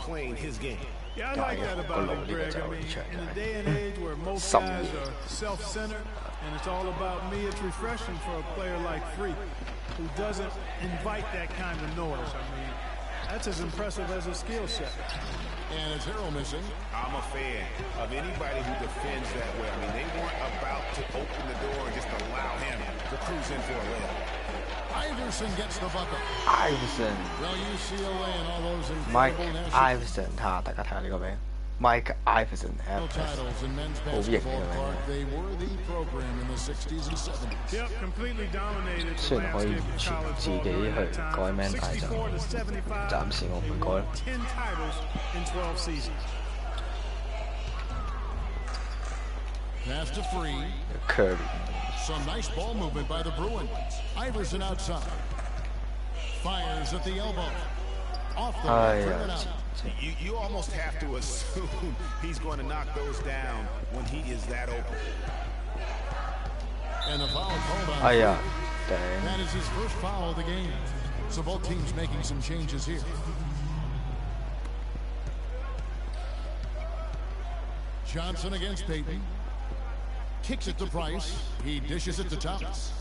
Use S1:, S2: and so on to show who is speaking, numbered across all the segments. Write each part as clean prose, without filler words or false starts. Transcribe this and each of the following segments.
S1: playing his game.
S2: Yeah, I like that about him, Greg. I mean, in a day and age where most guys are self-centered and it's all about me, it's refreshing for a player like Freak who doesn't invite that kind of noise. I mean, that's as impressive as his skill set.
S3: And it's Harrell missing.
S1: I'm a fan of anybody who defends that way. I mean, they weren't about to open the door and just allow him to cruise in for a layup.
S3: Iverson gets the bucket.
S4: Iverson.
S3: Well, UCLA and all those
S4: Mike
S3: incredible
S4: Iverson 睇大家睇下呢個名 Mike Iverson
S3: titles in men's basketball Clark. They were the program in the 60s and 70s.
S2: Yep, completely dominated the
S4: 雖然可以完全自己去改名，但係就暫時我唔會改。
S2: 10 titles in 12 seasons.
S3: Pass to Free.
S4: Curry.
S3: Some nice ball movement by the Bruins. Iverson outside. Fires at the elbow. Off the rim.
S1: You almost have to assume he's going to knock those down when he is that open.
S3: And the foul called on. That is his first foul of the game. So both teams making some changes here. Johnson against Payton. Kicks it to Price. He dishes it to Thomas.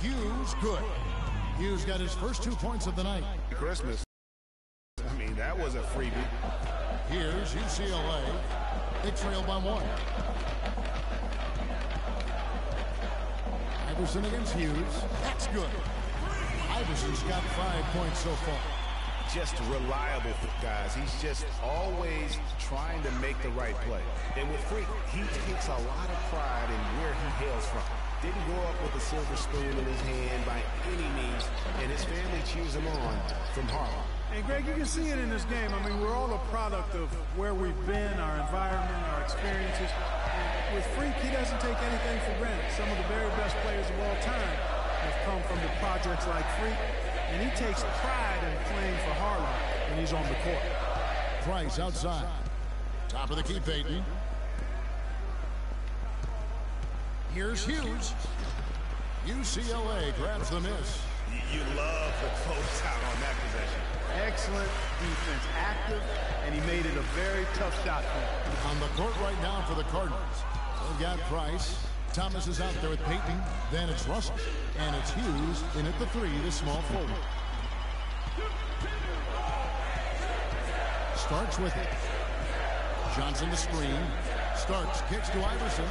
S3: Hughes, good. Hughes got his first 2 points of the night.
S1: Christmas. I mean, that was a freebie.
S3: Here's UCLA. They trail by 1. Iverson against Hughes. That's good. Iverson's got 5 points so far.
S1: Just reliable, guys. He's just always trying to make the right play. And with Freak, he takes a lot of pride in where he hails from. Didn't grow up with a silver spoon in his hand by any means, and his family cheers him on from Harlem.
S2: And Greg, you can see it in this game. I mean, we're all a product of where we've been, our environment, our experiences. And with Freak, he doesn't take anything for granted. Some of the very best players of all time have come from the projects like Freak. And he takes pride in playing for Harlem when he's on the court.
S3: Price outside. Top of the key, Payton. Here's Hughes. UCLA grabs the miss.
S1: You love the closeout on that possession.
S2: Excellent defense. Active, and he made it a very tough shot for him.
S3: On the court right now for the Cardinals. They've got Price. Thomas is out there with Payton. Then it's Russell. And it's Hughes in at the 3, the small forward. Starks with it. Johnson the screen. Starks kicks to Iverson.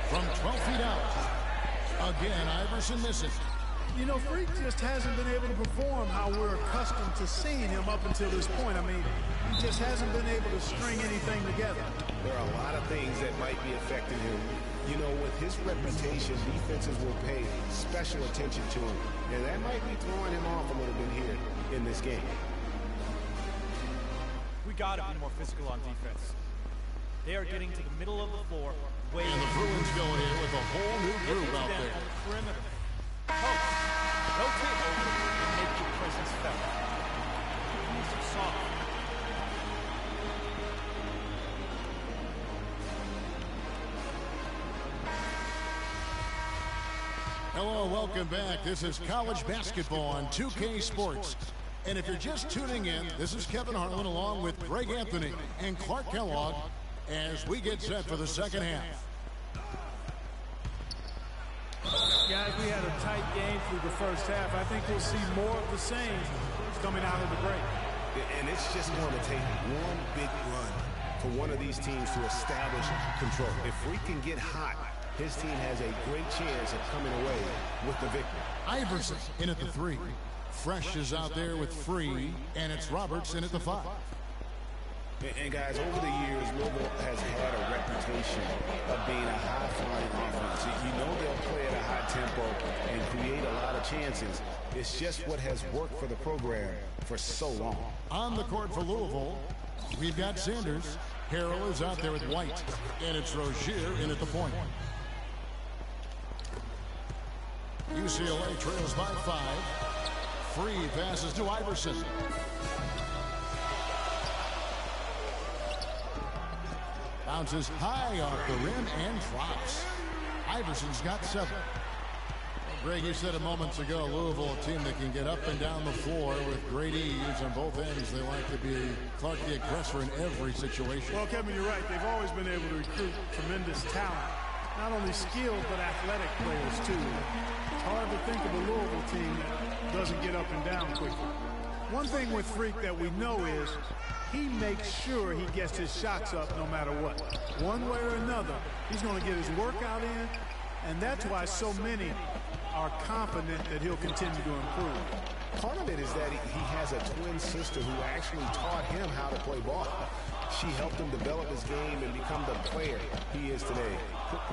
S3: From 12 feet out. Again, Iverson misses.
S2: You know, Freak just hasn't been able to perform how we're accustomed to seeing him up until this point. I mean, he just hasn't been able to string anything together.
S1: There are a lot of things that might be affecting him. You know, with his reputation, defenses will pay special attention to him. And that might be throwing him off a little bit here in this game.
S5: We got to be more physical on defense. They are getting to the middle of the floor.
S3: And the Bruins go in with a whole new group out there.
S5: On the perimeter. Post. Rotate over and make your presence felt. Soft.
S3: Hello, welcome back. This is college basketball on 2K Sports. And if you're just tuning in, this is Kevin Harlan along with Greg Anthony and Clark Kellogg as we get set for the second half.
S2: Guys, we had a tight game through the first half. I think we'll see more of the same coming out of the break.
S1: And it's just going to take one big run for one of these teams to establish control. If we can get hot, his team has a great chance of coming away with the victory.
S3: Iverson in at the 3. Fresh is out there with Free, and it's Roberts in at the 5.
S1: And guys, over the years, Louisville has had a reputation of being a high-flying offense. You know they'll play at a high tempo and create a lot of chances. It's just what has worked for the program for so long.
S3: On the court for Louisville, we've got Sanders. Harrell is out there with White, and it's Rozier in at the point. UCLA trails by 5. Free passes to Iverson. Bounces high off the rim and drops. Iverson's got 7. Greg, you said a moments ago, Louisville, a team that can get up and down the floor with great ease on both ends. They like to be Clark the aggressor in every situation.
S2: Well, Kevin, you're right. They've always been able to recruit tremendous talent. Not only skilled, but athletic players, too. It's hard to think of a Louisville team that doesn't get up and down quickly. One thing with Freak that we know is he makes sure he gets his shots up no matter what. One way or another, he's going to get his workout in, and that's why so many are confident that he'll continue to improve.
S1: Part of it is that he has a twin sister who actually taught him how to play ball. She helped him develop his game and become the player he is today.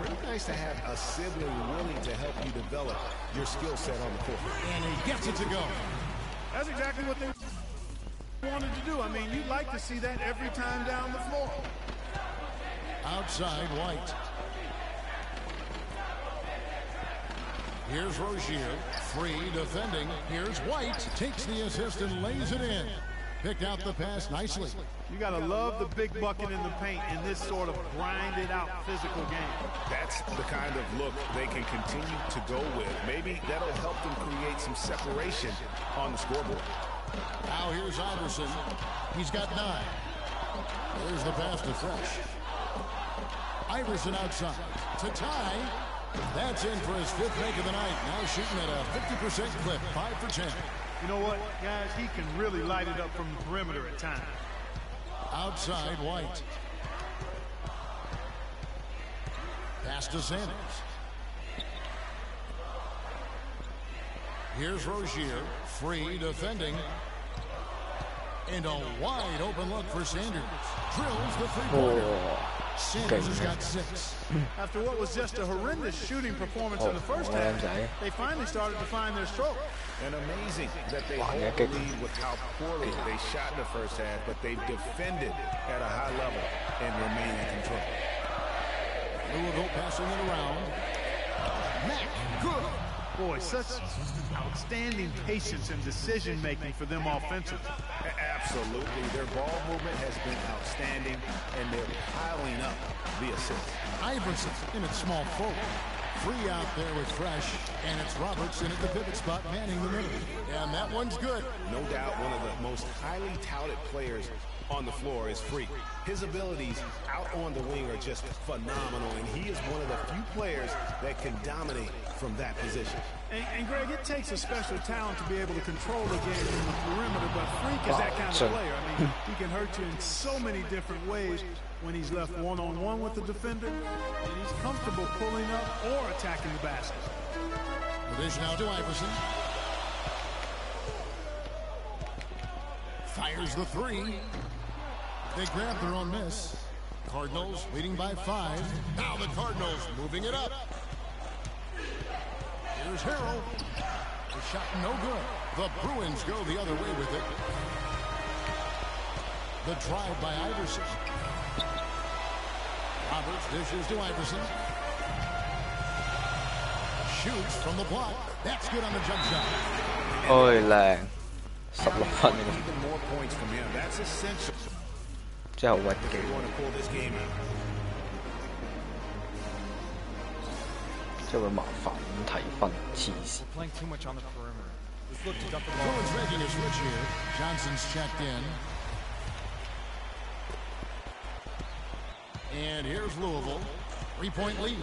S1: Pretty nice to have a sibling willing to help you develop your skill set on the court.
S3: And he gets it to go.
S2: That's exactly what they wanted to do. I mean, you'd like to see that every time down the floor.
S3: Outside, White. Here's Rozier, free defending. Here's White, takes the assist and lays it in. Picked out the pass nicely.
S2: You got to love the big bucket in the paint in this sort of grinded out physical game.
S1: That's the kind of look they can continue to go with. Maybe that'll help them create some separation on the scoreboard.
S3: Now here's Iverson. He's got 9. There's the pass to Fresh. Iverson outside to tie. That's in for his 5th make of the night. Now shooting at a 50% clip, 5 for 10.
S2: You know what, guys? He can really light it up from the perimeter at times.
S3: Outside, White. Pass to Sanders. Here's Rozier, free defending. And a wide open look for Sanders. Drills the three-pointer. Sanders has got 6.
S2: After what was just a horrendous shooting performance in the first half, they finally started to find their stroke.
S1: And amazing that they hold the lead with how poorly they shot in the first half, but they've defended at a high level and remain in control.
S3: Louisville passing it around. Mack, good.
S2: Boy, such outstanding patience and decision-making for them offensively.
S1: Absolutely. Their ball movement has been outstanding, and they're piling up the assists.
S3: Iverson in its small forward. Free out there with Fresh, and it's Robertson at the pivot spot manning the middle. And that one's good.
S1: No doubt one of the most highly touted players on the floor is Freak. His abilities out on the wing are just phenomenal, and he is one of the few players that can dominate from that position.
S2: And Greg, it takes a special talent to be able to control the game from the perimeter, but Freak is that kind of player. I mean, he can hurt you in so many different ways when he's left one-on-one with the defender, and he's comfortable pulling up or attacking the basket.
S3: The dish now to Iverson. Fires the 3. They grab their own miss. Cardinals leading by 5. Now the Cardinals moving it up. Here's Harrell. The shot no good. The Bruins go the other way with it. The drive by Iverson. Roberts dishes to Iverson. Shoots from the block. That's good on the jump shot.
S4: 靚16分
S1: Even more points from him. That's essential.
S4: 真係好屈機。
S1: They want to pull this game out.
S4: 即係會麻煩咁提分，黐線。
S5: Playing too much on the perimeter. Let's look to dump the ball.
S3: Bruins making a switch here. Johnson's checked in. And here's Louisville. 3-point lead.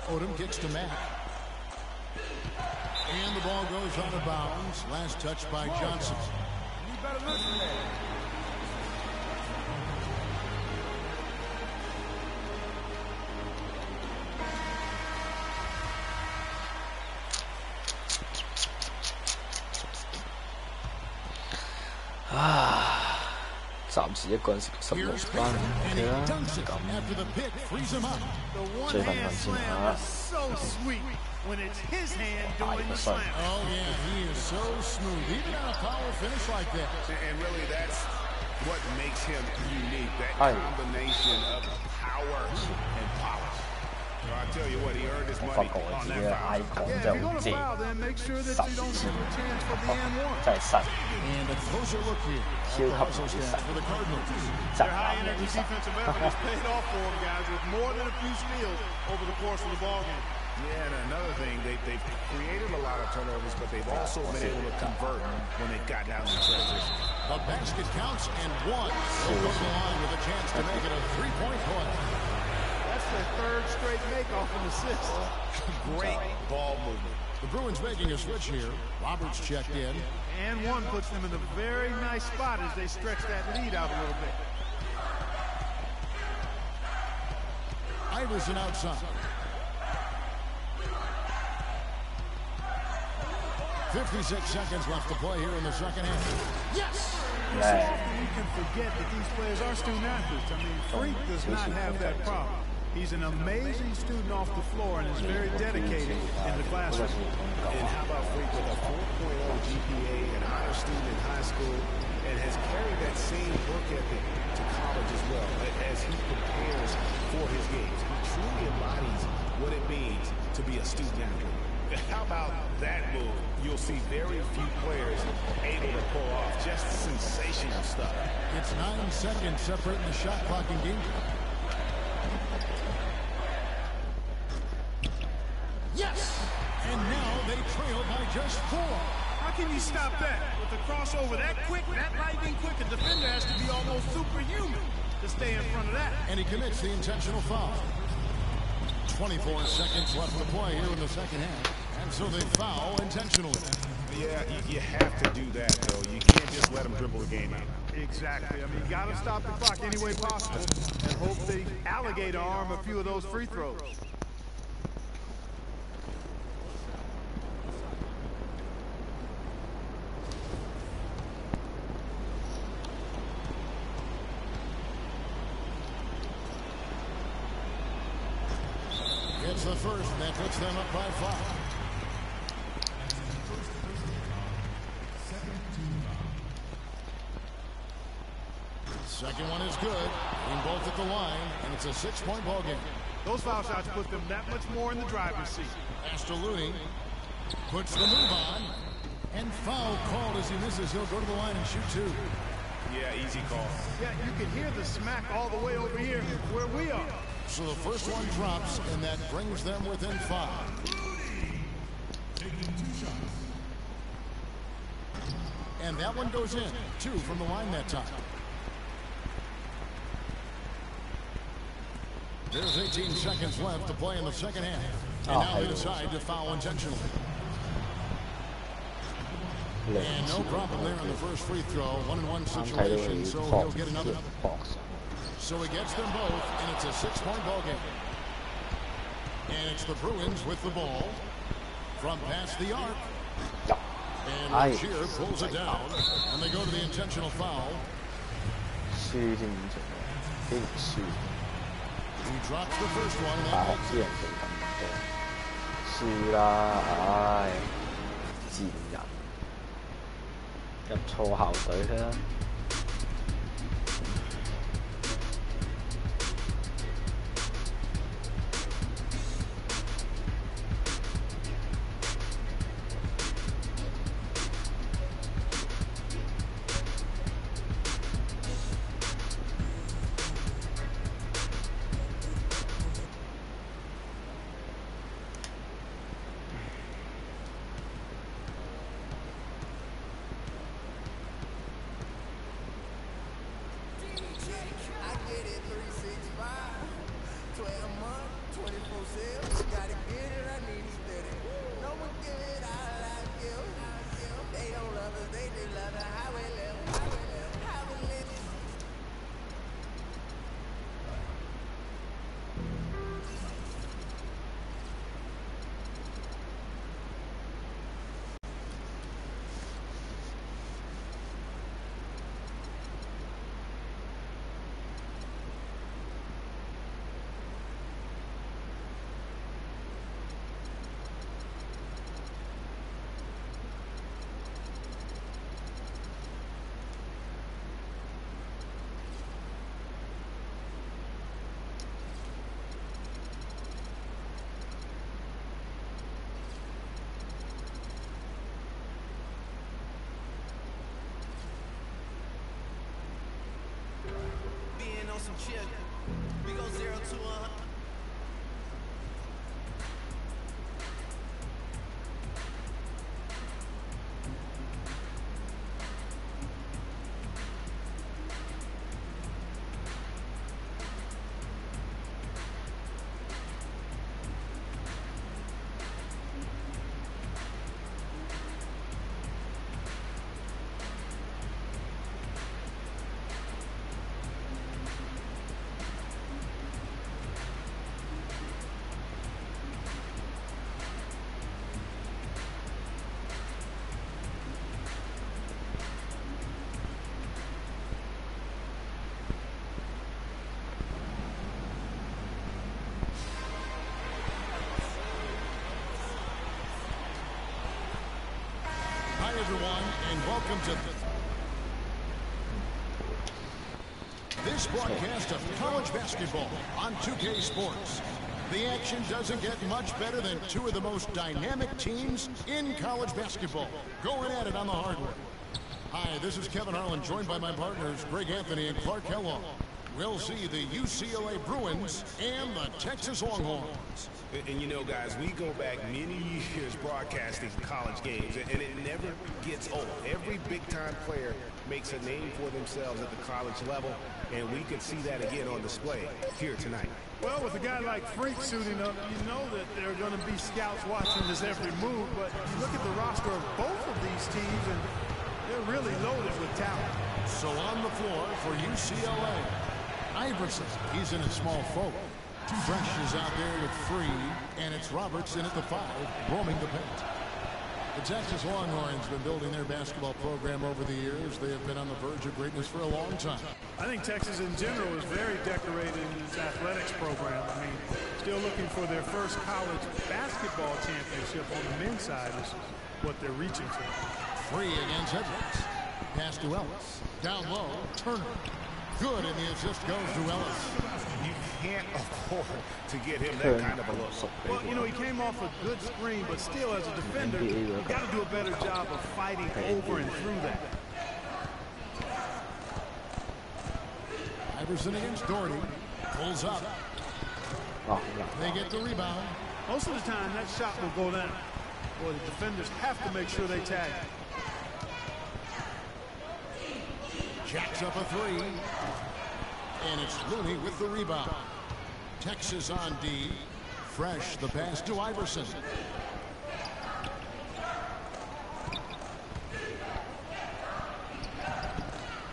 S3: Odom kicks to Mack. And the ball goes out of bounds. Last touch by Johnson.
S5: You better listen there.
S4: 啊！暫時一個人食16分 ，OK 啦，咁最份份先嚇。大個分。
S3: Oh yeah, he is so smooth. Even on a power finish like that.
S1: And really, that's what makes him unique. That combination of power and polish. So I tell you what, he earned his
S4: 我
S1: money
S4: 發覺我
S1: on
S4: 自己
S1: that
S4: 嘅
S1: foul.
S4: icon 真係好正，真係神，
S3: And a closer look here.
S4: 超級無敵神，
S3: For the Cardinals.
S4: 宅
S2: Their
S4: 男
S2: high energy
S4: 嘅神。
S2: defensive effort has paid off for them, guys, with more than a few steals over the course of the ballgame.
S1: Yeah, and another thing, they've created a lot of turnovers, but they've also been able to convert when they've gotten out in transition.
S3: The basket counts and one. They'll go to the line with a chance to make it a three-point play.
S2: That's their third straight make off an assist.
S1: Great ball movement.
S3: The Bruins making a switch here. Roberts checked in.
S2: And one puts them in a very nice spot as they stretch that lead out a little bit.
S3: Iverson outside. 56 seconds left to play here in the second half. Yes!
S2: So often we can forget that these players are student athletes. I mean, Freak does not have that problem. He's an amazing student off the floor and is very dedicated in the classroom.
S1: And how about Freak with a 4.0 GPA, an honor student in high school, and has carried that same work ethic to college as well as he prepares for his games. He truly embodies what it means to be a student athlete. How about that move? You'll see very few players able to pull off just sensational stuff.
S3: It's 9 seconds separating the shot clock and game clock. Yes! And now they trail by just 4.
S2: How can you stop that? With the crossover that quick, that lightning quick, a defender has to be almost superhuman to stay in front of that.
S3: And he commits the intentional foul. 24 seconds left to play here in the second half. And so they foul intentionally.
S1: Yeah, you have to do that, though. You can't just let them dribble the game out.
S2: Exactly. I mean, you got to stop the clock any way possible and hope they alligator arm a few of those free throws.
S3: It's the first, and that puts them up by 5. Second one is good. Being both at the line, and it's a 6-point ball game.
S2: Those foul shots put them that much more in the driver's seat.
S3: Master Looney puts the move on, and foul called as he misses. He'll go to the line and shoot 2.
S1: Yeah, easy call.
S2: Yeah, you can hear the smack all the way over here where we are.
S3: So the first one drops, and that brings them within 5. And that one goes in. 2 from the line that time. There's 18 seconds left to play in the second half. And now they decide to foul intentionally. And no problem there in the first free throw. 1-on-1 situation, so he'll get another. So he gets them both, and it's a 6-point ball game. And it's the Bruins with the ball from past the arc. And Rozier pulls it down, and they go to the intentional foul. He drops the first one.
S4: 大學啲人就咁嘅，輸啦，唉，賤人，入錯校隊啦。
S6: Some chill. We go 0 to 100.
S3: And welcome to this broadcast of college basketball on 2K Sports. The action doesn't get much better than two of the most dynamic teams in college basketball going at it on the hardwood. Hi, this is Kevin Harlan, joined by my partners Greg Anthony and Clark Kellogg. We'll see the UCLA Bruins and the Texas Longhorns.
S1: And you know, guys, we go back many years broadcasting college games, and it never gets old. Every big-time player makes a name for themselves at the college level, and we can see that again on display here tonight.
S2: Well, with a guy like Freak suiting up, you know that there are going to be scouts watching his every move, but you look at the roster of both of these teams, and they're really loaded with talent.
S3: So on the floor for UCLA, Iverson, he's in a small forward. Fresh is out there with Free, and it's Robertson at the 5, roaming the paint. The Texas Longhorns have been building their basketball program over the years. They have been on the verge of greatness for a long time.
S2: I think Texas in general is very decorated in its athletics program. I mean, still looking for their first college basketball championship on the men's side is what they're reaching for.
S3: Free against Edwards. Pass to Ellis. Down low, Turner. Good, and the assist goes to Ellis.
S1: You can't afford to get him that kind of a look.
S2: Well, you know, he came off a good screen, but still, as a defender, you got to do a better job of fighting over and through that.
S3: Iverson against Doherty. Pulls up. They get the rebound.
S2: Most of the time, that shot will go down. Boy, the defenders have to make sure they tag it.
S3: Jacks up a 3. And it's Looney with the rebound. Texas on D. Fresh, the pass to Iverson.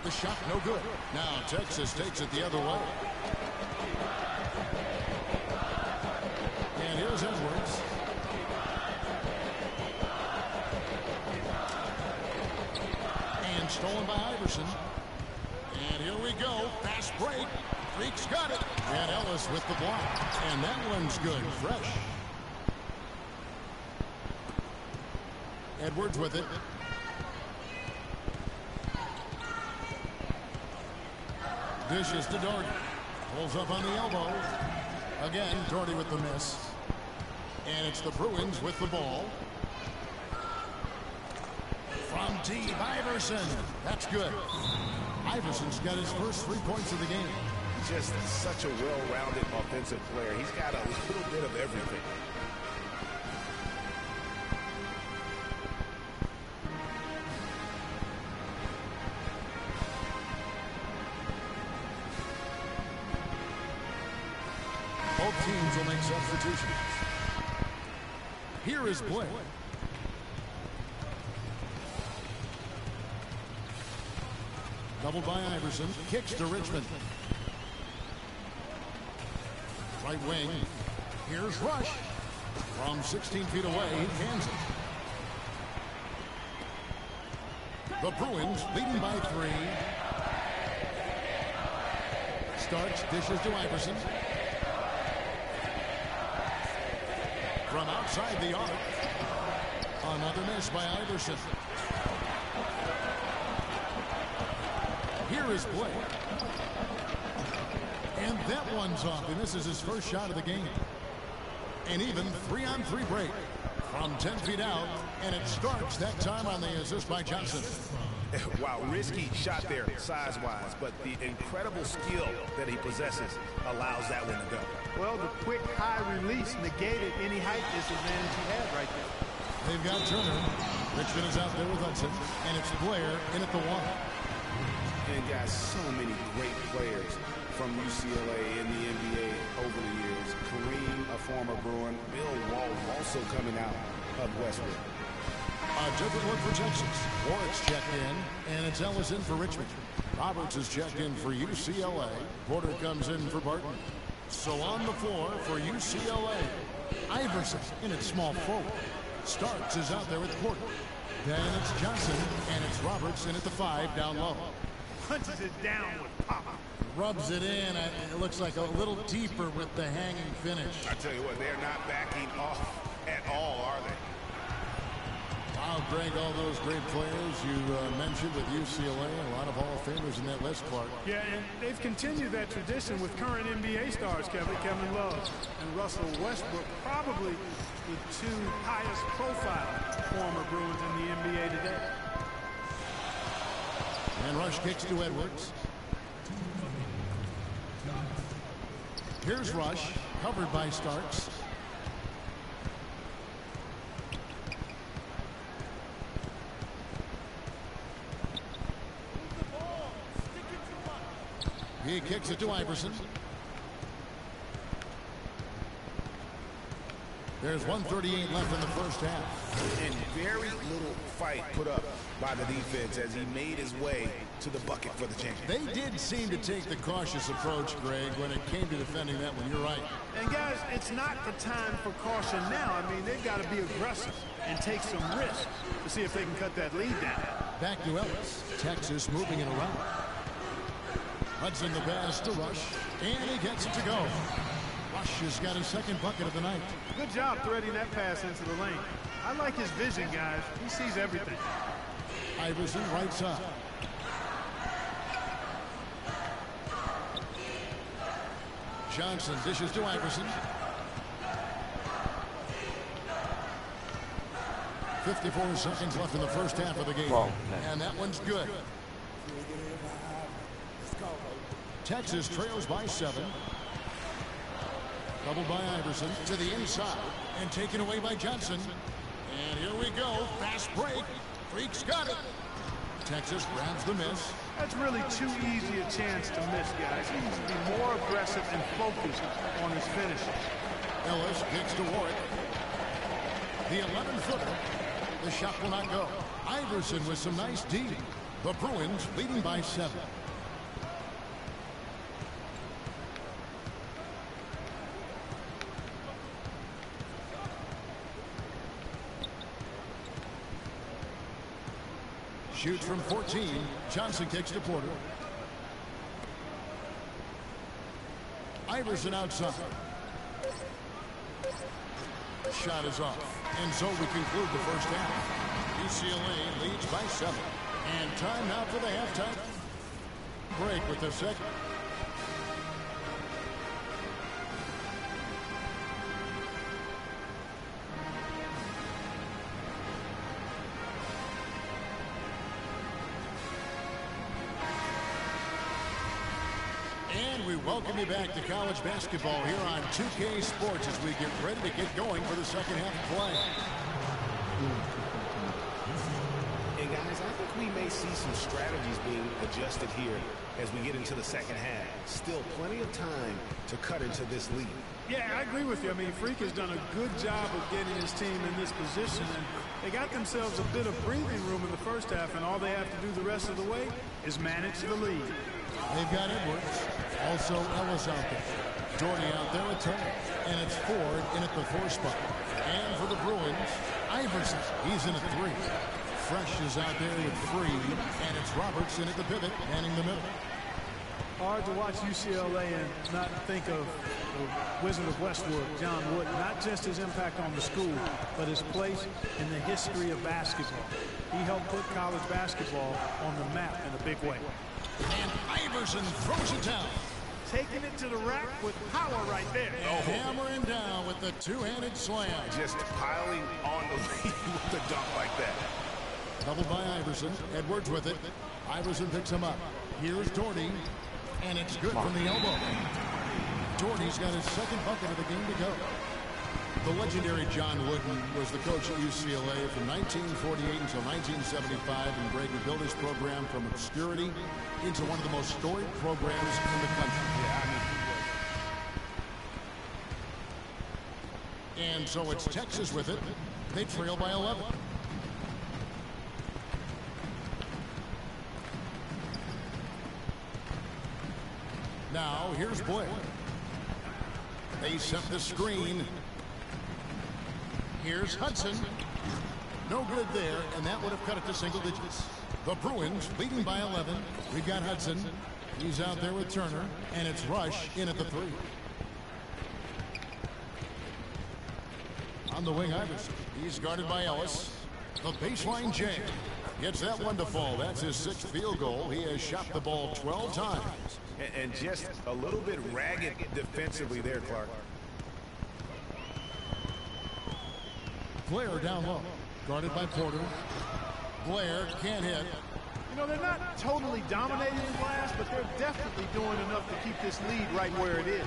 S3: The shot no good. Now Texas takes it the other way. And here's Edwards. And stolen by Iverson. And here we go. Fast break. Freak's got it. And Ellis with the block. And that one's good. Fresh. Edwards with it. Dishes to Doherty. Pulls up on the elbow. Again, Doherty with the miss. And it's the Bruins with the ball. From deep, Iverson. That's good. Iverson's got his first 3 points of the game.
S1: Just such a well-rounded offensive player. He's got a little bit of everything.
S3: Both teams will make substitutions. Here is Blake. Doubled by Iverson. Kicks to Richmond. Right wing. Here's Rush. From 16 feet away, he cans it. The Bruins leading by 3. Starks, dishes to Iverson. From outside the arc. Another miss by Iverson. Here is Blake. And that one's off. And this is his first shot of the game. An even 3-on-3 break. From 10 feet out. And it starts that time on the assist by Johnson.
S1: Wow, risky shot there size-wise, but the incredible skill that he possesses allows that one to go.
S2: Well, the quick high release negated any height disadvantage he had right there.
S3: They've got Turner. Richmond is out there with Hudson. And it's Blair in at the 1.
S1: And guys, so many great players from UCLA in the NBA over the years. Kareem, a former Bruin. Bill Walton also coming out of Westwood.
S3: A different look for Texas. Warwick's checked in, and it's Ellis in for Richmond. Roberts is checked in for UCLA. Porter comes in for Barton. So on the floor for UCLA, Iverson in its small forward. Starks is out there with Porter. Then it's Johnson, and it's Roberts in at the 5 down low.
S2: Punches it down with pop.
S3: Rubs it in. It looks like a little deeper with the hanging finish.
S1: I tell you what, they're not backing off at all, are they?
S3: Wow, Greg, all those great players you mentioned with UCLA, a lot of Hall of Famers in that list, Clark.
S2: Yeah, and they've continued that tradition with current NBA stars, Kevin Love and Russell Westbrook, probably the two highest profile former Bruins in the NBA today.
S3: And Rush kicks to Edwards. Here's Rush, covered by Starks. He kicks it to Iverson. There's 1:38 left in the first half.
S1: And very little fight put up by the defense as he made his way to the bucket for the championship.
S3: They did seem to take the cautious approach, Greg, when it came to defending that one. You're right.
S2: And guys, it's not the time for caution now. I mean, they've got to be aggressive and take some risks to see if they can cut that lead down.
S3: Back to Ellis. Texas moving it around. Hudson the pass to Rush, and he gets it to go. Rush has got his second bucket of the night.
S2: Good job threading that pass into the lane. I like his vision, guys. He sees everything.
S3: Iverson right side. Johnson dishes to Iverson. 54 seconds left in the first half of the game.
S4: Wow.
S3: And that one's good. Texas trails by 7. Doubled by Iverson to the inside and taken away by Johnson. And here we go. Fast break. Freak's got it. Texas grabs the miss.
S2: That's really too easy a chance to miss, guys. He needs to be more aggressive and focused on his finishes.
S3: Ellis kicks to Warwick. The 11-footer. The shot will not go. Iverson with some nice D. The Bruins leading by 7. Shoots from 14. Johnson kicks to Porter. Iverson outside. Shot is off. And so we conclude the first half. UCLA leads by 7. And time now for the halftime break with the second. And we welcome you back to college basketball here on 2K Sports as we get ready to get going for the second half of play.
S1: And guys, I think we may see some strategies being adjusted here as we get into the second half. Still plenty of time to cut into this lead.
S2: Yeah, I agree with you. I mean, Freak has done a good job of getting his team in this position, and they got themselves a bit of breathing room in the first half, and all they have to do the rest of the way is manage the lead.
S3: They've got Edwards. Also Ellis out there. Doherty out there with Turner. And it's Ford in at the 4 spot. And for the Bruins, Iverson. He's in at 3. Fresh is out there with Freed. And it's Robertson at the pivot, manning the middle.
S2: Hard to watch UCLA and not think of the Wizard of Westwood, John Wood, not just his impact on the school, but his place in the history of basketball. He helped put college basketball on the map in a big way.
S3: And Iverson throws it down.
S2: Taking it to the rack with power right there.
S3: And hammering down with the two-handed slam.
S1: Just piling on the lead with a dunk like that.
S3: Doubled by Iverson. Edwards with it. Iverson picks him up. Here's Doherty. And it's good from the elbow. Doherty's got his second bucket of the game to go. The legendary John Wooden was the coach at UCLA from 1948 until 1975, and Greg built his program from obscurity into one of the most storied programs in the country. And so it's Texas with it. They trail by 11. Now here's Blair. They set the screen. Here's Hudson. No good there, and that would have cut it to single digits. The Bruins leading by 11. We've got Hudson. He's out there with Turner, and it's Rush in at the 3. On the wing, Iverson. He's guarded by Ellis. The baseline J gets that one to fall. That's his 6th field goal. He has shot the ball 12 times.
S1: And just a little bit ragged defensively there, Clark.
S3: Blair down low. Guarded by Porter. Blair can't hit.
S2: You know, they're not totally dominating the glass, but they're definitely doing enough to keep this lead right where it is.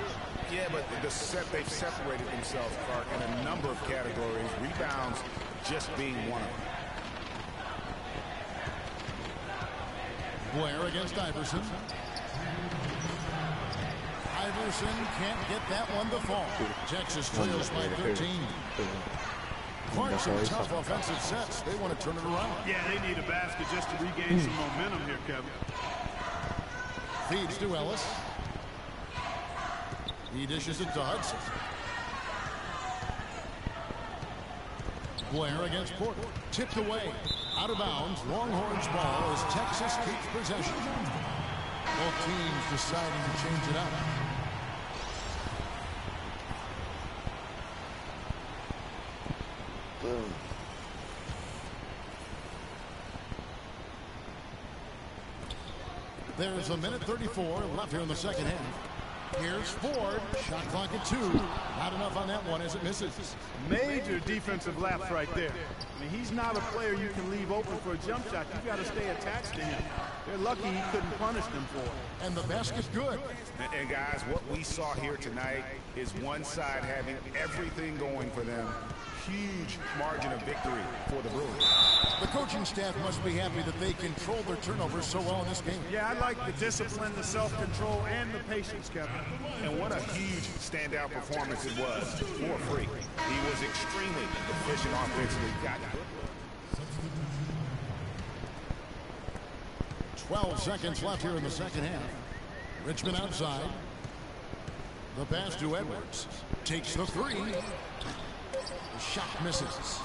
S1: Yeah, but they've separated themselves, Clark, in a number of categories. Rebounds just being one of them.
S3: Blair against Iverson. Iverson can't get that one to fall. Texas trails by 13. Clark, some tough offensive sets. They want to turn it around.
S2: Yeah, they need a basket just to regain some momentum here, Kevin.
S3: Feeds to Ellis. He dishes it to Hudson. Blair against Porter. Tipped away. Out of bounds. Longhorns ball as Texas keeps possession. Both teams deciding to change it up.
S4: Boom.
S3: There's a minute 34 left here in the second half. Here's Ford. Shot clock at 2. Not enough on that one as it misses.
S2: Major defensive lapse right there. I mean, he's not a player you can leave open for a jump shot. You've got to stay attached to him. They're lucky he couldn't punish them for it.
S3: And the basket's good.
S1: And guys, what we saw here tonight is one side having everything going for them. Huge margin of victory for the Bruins.
S3: The coaching staff must be happy that they controlled their turnovers so well in this game.
S2: Yeah, I like the discipline, the self-control, and the patience, Kevin.
S1: And what a huge standout performance it was for Freak. He was extremely efficient offensively. Got it.
S3: 12 seconds left here in the second half. Richmond outside. The pass to Edwards. Takes the 3. The shot misses.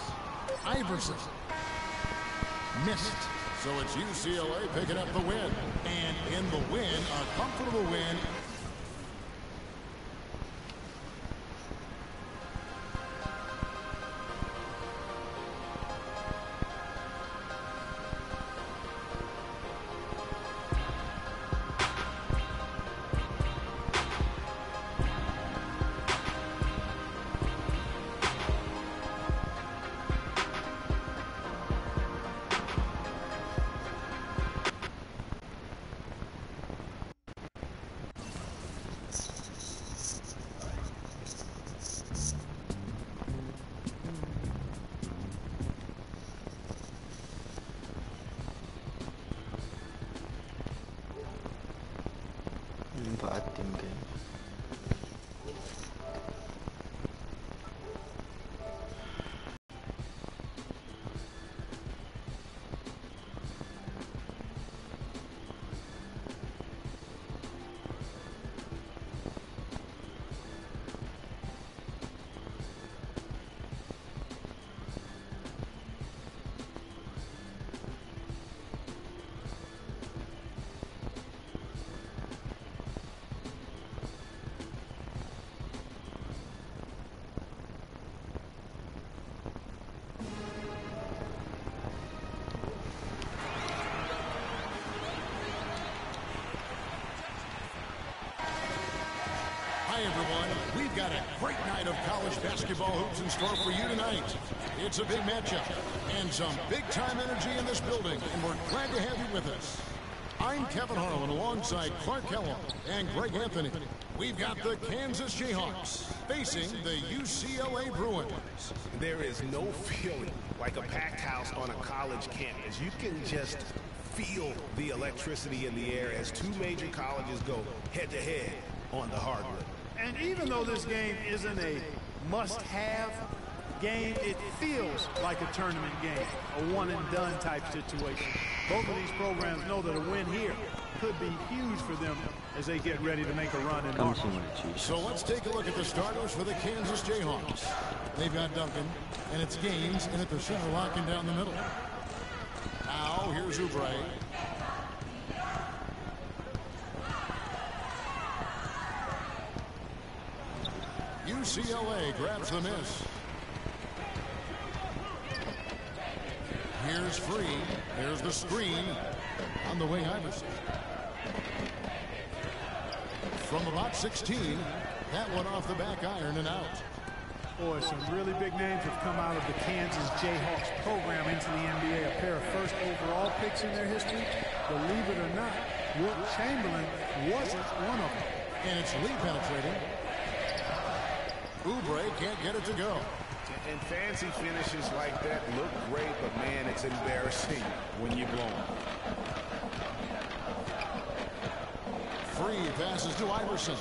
S3: Iverson. Missed. So it's UCLA picking up the win. And in the win, a comfortable win. Hi, everyone. We've got a great night of college basketball hoops in store for you tonight. It's a big matchup and some big-time energy in this building, and we're glad to have you with us. I'm Kevin Harlan alongside Clark Kellogg and Greg Anthony. We've got the Kansas Jayhawks facing the UCLA Bruins.
S1: There is no feeling like a packed house on a college campus. You can just feel the electricity in the air as two major colleges go head-to-head on the hardwood.
S2: And even though this game isn't a must-have game, it feels like a tournament game, a one-and-done type situation. Both of these programs know that a win here could be huge for them as they get ready to make a run in March.
S3: So let's take a look at the starters for the Kansas Jayhawks. They've got Duncan, and it's Gaines, and at the center, locking down the middle. Now, here's Oubre. UCLA grabs the miss. Here's Free. There's the screen on the wing, Iverson. From about 16, that one off the back iron and out.
S2: Boy, some really big names have come out of the Kansas Jayhawks program into the NBA. A pair of first overall picks in their history. Believe it or not, Wilt Chamberlain wasn't one of them.
S3: And it's Lee penetrating. Oubre can't get it to go.
S1: And fancy finishes like that look great, but man, it's embarrassing when you blow them.
S3: Free passes to Iverson.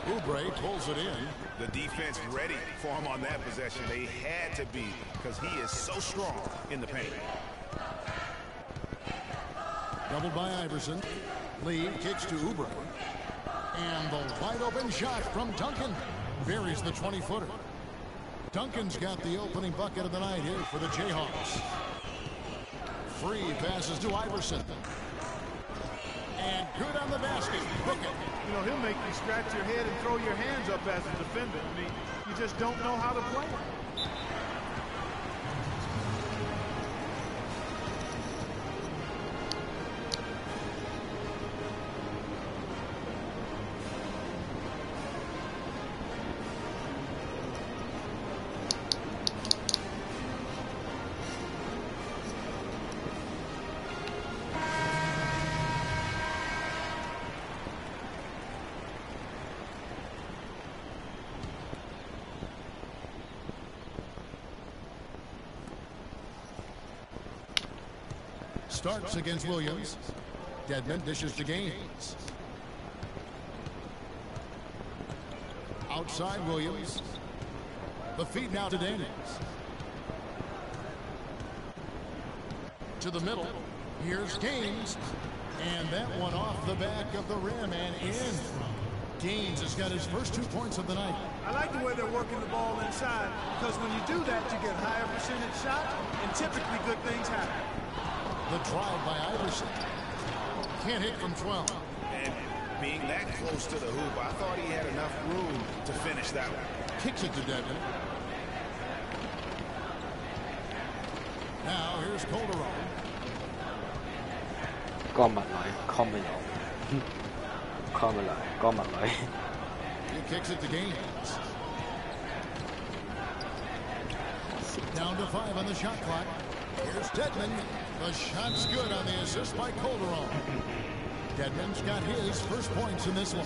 S3: Oubre pulls it in.
S1: The defense ready for him on that possession. They had to be, because he is so strong in the paint.
S3: Doubled by Iverson. Lee kicks to Oubre. And the wide open shot from Duncan buries the 20-footer. Duncan's got the opening bucket of the night here for the Jayhawks. Free passes to Iverson. And good on the basket. Book it.
S2: You know, he'll make you scratch your head and throw your hands up as a defender. I mean, you just don't know how to play it.
S3: Starks against Williams. Dedmon dishes to Gaines. Outside Williams. The feed now to Daniels. To the middle. Here's Gaines. And that one off the back of the rim and in. Gaines has got his first 2 points of the night.
S2: I like the way they're working the ball inside, because when you do that, you get higher percentage shots, and typically good things happen.
S3: The drive by Iverson. Can't hit from 12.
S1: And being that close to the hoop, I thought he had enough room to finish that one.
S3: Kicks it to Dedmon. Now here's Calderon.
S4: 江文女 comment 我 comment 女江文女
S3: He kicks it to Gaines. Down to 5 on the shot clock. Here's Dedmon. The shot's good on the assist by Calderon. Dedmon's got his first points in this one.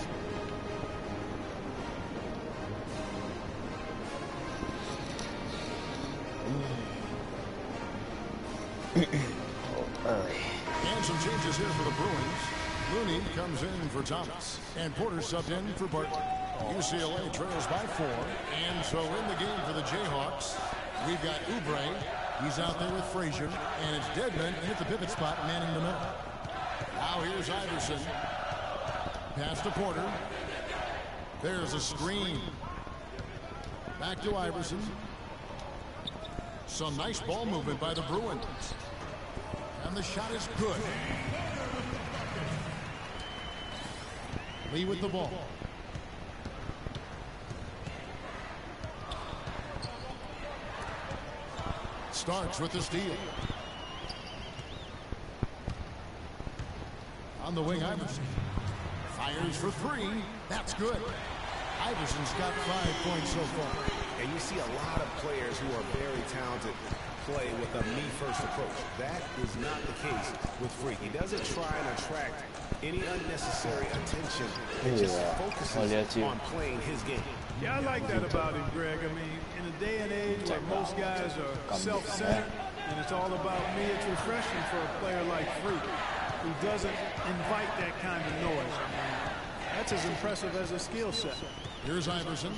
S3: And some changes here for the Bruins. Looney comes in for Thomas. And Porter subbed in for Barton. UCLA trails by 4. And so in the game for the Jayhawks, we've got Oubre. He's out there with Frazier. And it's Dedmon at the pivot spot, manning the middle. Now here's Iverson. Pass to Porter. There's a screen. Back to Iverson. Some nice ball movement by the Bruins. And the shot is good. Lee with the ball. Starks with the steal. On the wing, Iverson. Fires for 3. That's good. Iverson's got 5 points so far.
S1: And you see a lot of players who are very talented play with a me-first approach. That is not the case with Freak. He doesn't try and attract any unnecessary attention. He just focuses on playing his game.
S2: Yeah, I like that about him, Greg. I mean, in a day and age where most guys are self-centered and it's all about me, it's refreshing for a player like Freak, who doesn't invite that kind of noise. I mean, that's as impressive as a skill set.
S3: Here's Iverson.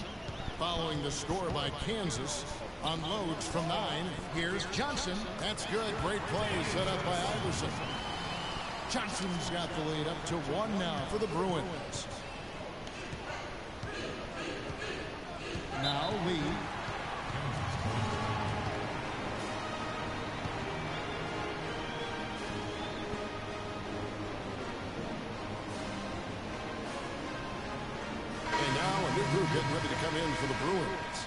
S3: Following the score by Kansas. Unloads from 9. Here's Johnson. That's good. Great play set up by Iverson. Johnson's got the lead up to 1 now for the Bruins. Now Lee. And now a new group getting ready to come in for the Bruins.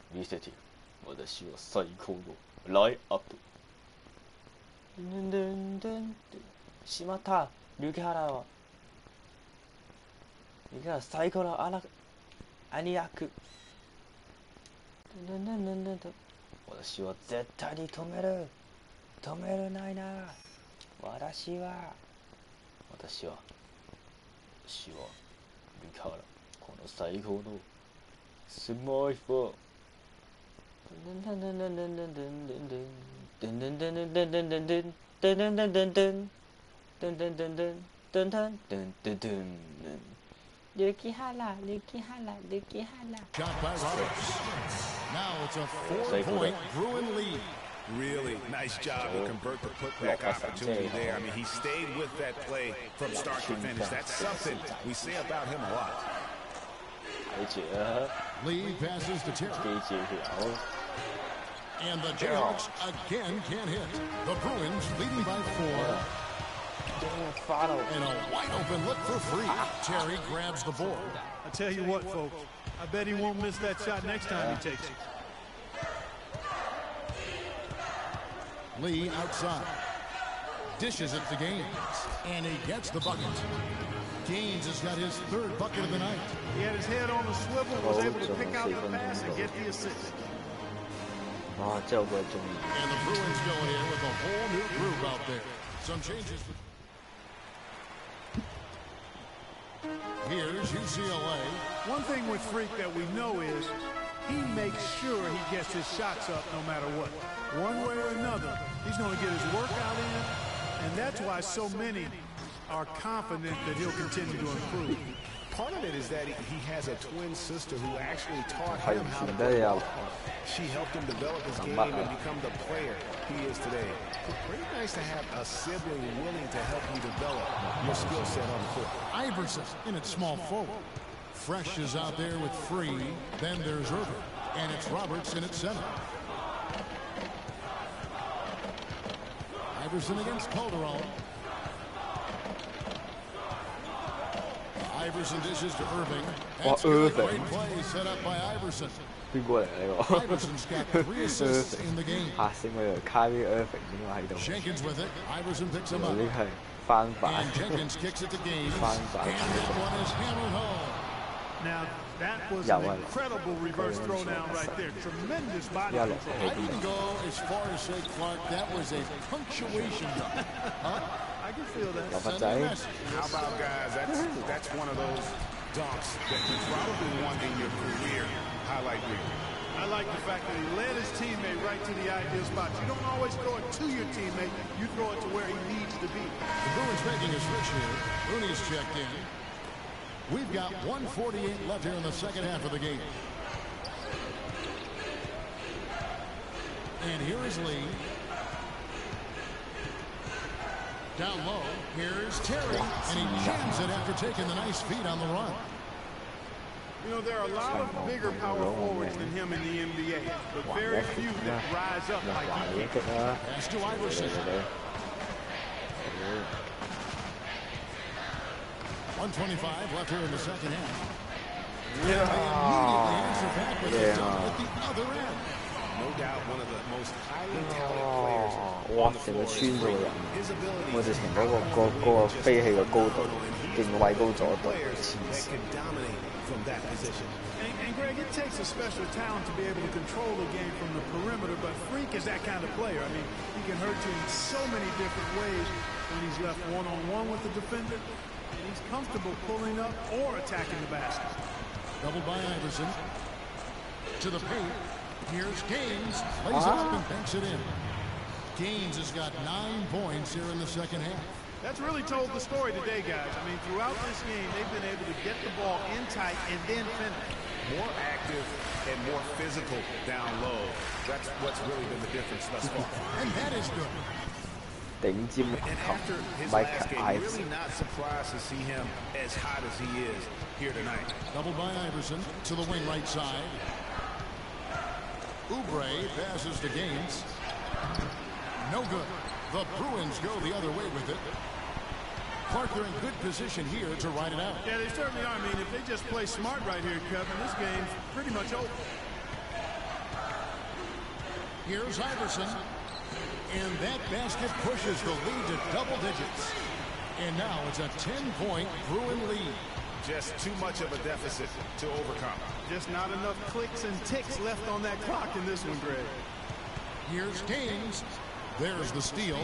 S4: 見せてよ。私は最高のライアップ。しまった。ルキハラは。ルキハラ最高のアニアック。私は絶対に止めるないな。私はルキハラ、この最高のスマイフォー。ルキハラ。
S3: Shot by Roberts. Now it's a 4-point Bruin lead.
S1: Really nice job to convert the putback opportunity there. I mean, he stayed with that play from start to finish. That's something we say about him a lot.
S3: Lee passes to Terry. And the Jayhawks again can't hit. The Bruins leading by 4. And a wide open look for free. Terry grabs the board.
S2: I tell you what, folks, I bet he won't miss that shot next time he takes it.
S3: Lee outside. Dishes it to Gaines. And he gets the bucket. Gaines has got his 3rd bucket of the night.
S2: He had his head on the swivel, was able to pick out the pass and get the assist.
S3: And the Bruins go in with a whole new group out there. Some changes. Here's UCLA.
S2: One thing with Freak that we know is he makes sure he gets his shots up no matter what. One way or another, he's going to get his workout in, and that's why so many are confident that he'll continue to improve.
S1: Part of it is that he has a twin sister who actually taught him how to play. She helped him develop his game and become the player he is today. Pretty nice to have a sibling willing to help you develop your skill set on the court.
S3: Iverson in at small forward. Fresh is out there with Free. Then there's Irving. And it's Roberts in at center. Iverson against Calderon. Iverson dishes to Irving. That's a great play set up by Iverson. Iverson's got 3 assists in the game. Jenkins with it. Iverson picks him up. And Jenkins kicks it to Gaines. And that one is hammered home.
S2: Now, that was an incredible reverse throwdown right there. Tremendous body control.
S3: I'd even go as far as say, Clark, that was a punctuation dunk.
S2: I can feel that.
S1: How about, guys, that's one of those dunks that you probably won in your career highlight reel.
S2: I like the fact that he led his teammate right to the ideal spot. You don't always throw it to your teammate. You throw it to where he needs to be.
S3: The Bruins making a switch here. Rooney's checked in. We've got 1:48 left here in the second half of the game. And here is Lee. Down low, here's Terry, and he jams it after taking the nice feed on the run.
S2: You know, there are a lot of bigger power forwards than him in the NBA, but very few that rise up like he can.
S3: Pass to Iverson. 1:25 left here in the second half. And they immediately answer back with a dunk at the other end.
S1: No doubt one of the most highly touted players on the floor. His ability to can dominate from that position.
S2: And Greg, it takes a special talent to be able to control the game from the perimeter, but Freak is that kind of player. I mean, he can hurt you in so many different ways when he's left one-on-one with the defender, and he's comfortable pulling up or attacking the basket.
S3: Doubled by Iverson. To the paint. Here's Gaines. Lays it up and banks it in. Gaines has got 9 points here in the second half.
S2: That's really told the story today, guys. I mean, throughout this game, they've been able to get the ball in tight and then finish.
S1: More active and more physical down low. That's what's really been the difference thus far.
S3: And that is good.
S1: And after his last game, really not surprised to see him as hot as he is here tonight.
S3: Doubled by Iverson to the wing right side. Oubre passes to Gaines. No good. The Bruins go the other way with it. Clark, they're in good position here to ride it out.
S2: Yeah, they certainly are. I mean, if they just play smart right here, Kevin, this game's pretty much over.
S3: Here's Iverson. And that basket pushes the lead to double digits. And now it's a 10-point Bruin lead.
S1: Just too much of a deficit to overcome.
S2: Just not enough clicks and ticks left on that clock in this one, Greg.
S3: Here's Kings. There's the steal.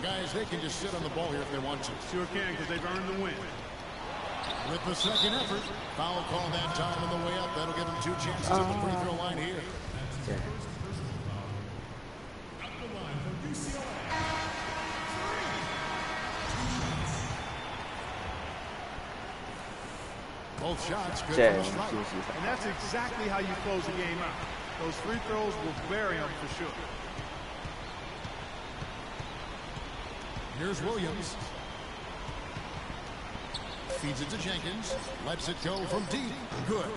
S3: Guys, they can just sit on the ball here if they want to.
S2: Sure can, because they've earned the win.
S3: With the second effort, foul call that time on the way up. That'll give them 2 chances at the free throw line here.
S4: Yeah.
S3: Both shots good
S4: Yeah,
S3: from the stripe.
S2: And that's exactly how you close the game out. Those free throws will bury them for sure.
S3: Here's Williams. Feeds it to Jenkins. Lets it go from deep. Good.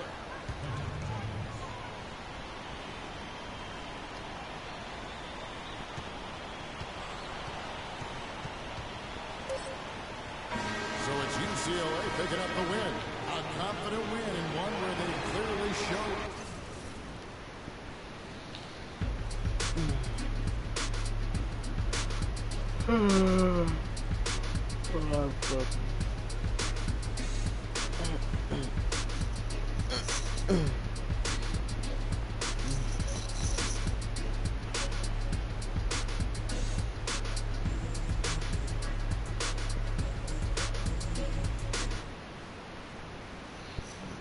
S3: So it's UCLA picking up the win. A confident win and one where they clearly showed.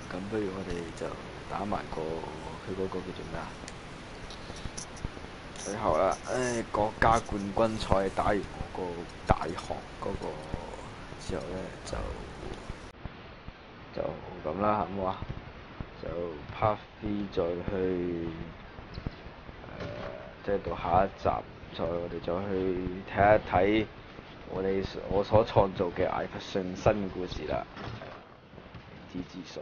S4: 咁不如我哋就打埋佢嗰個叫做咩啊？最後啦，國家冠軍賽打完我個大學嗰個之後咧，就咁啦，好唔好啊？就 part2 再去即係到下一集，我哋再去睇一睇我所創造嘅艾弗遜新故事啦，未知之數。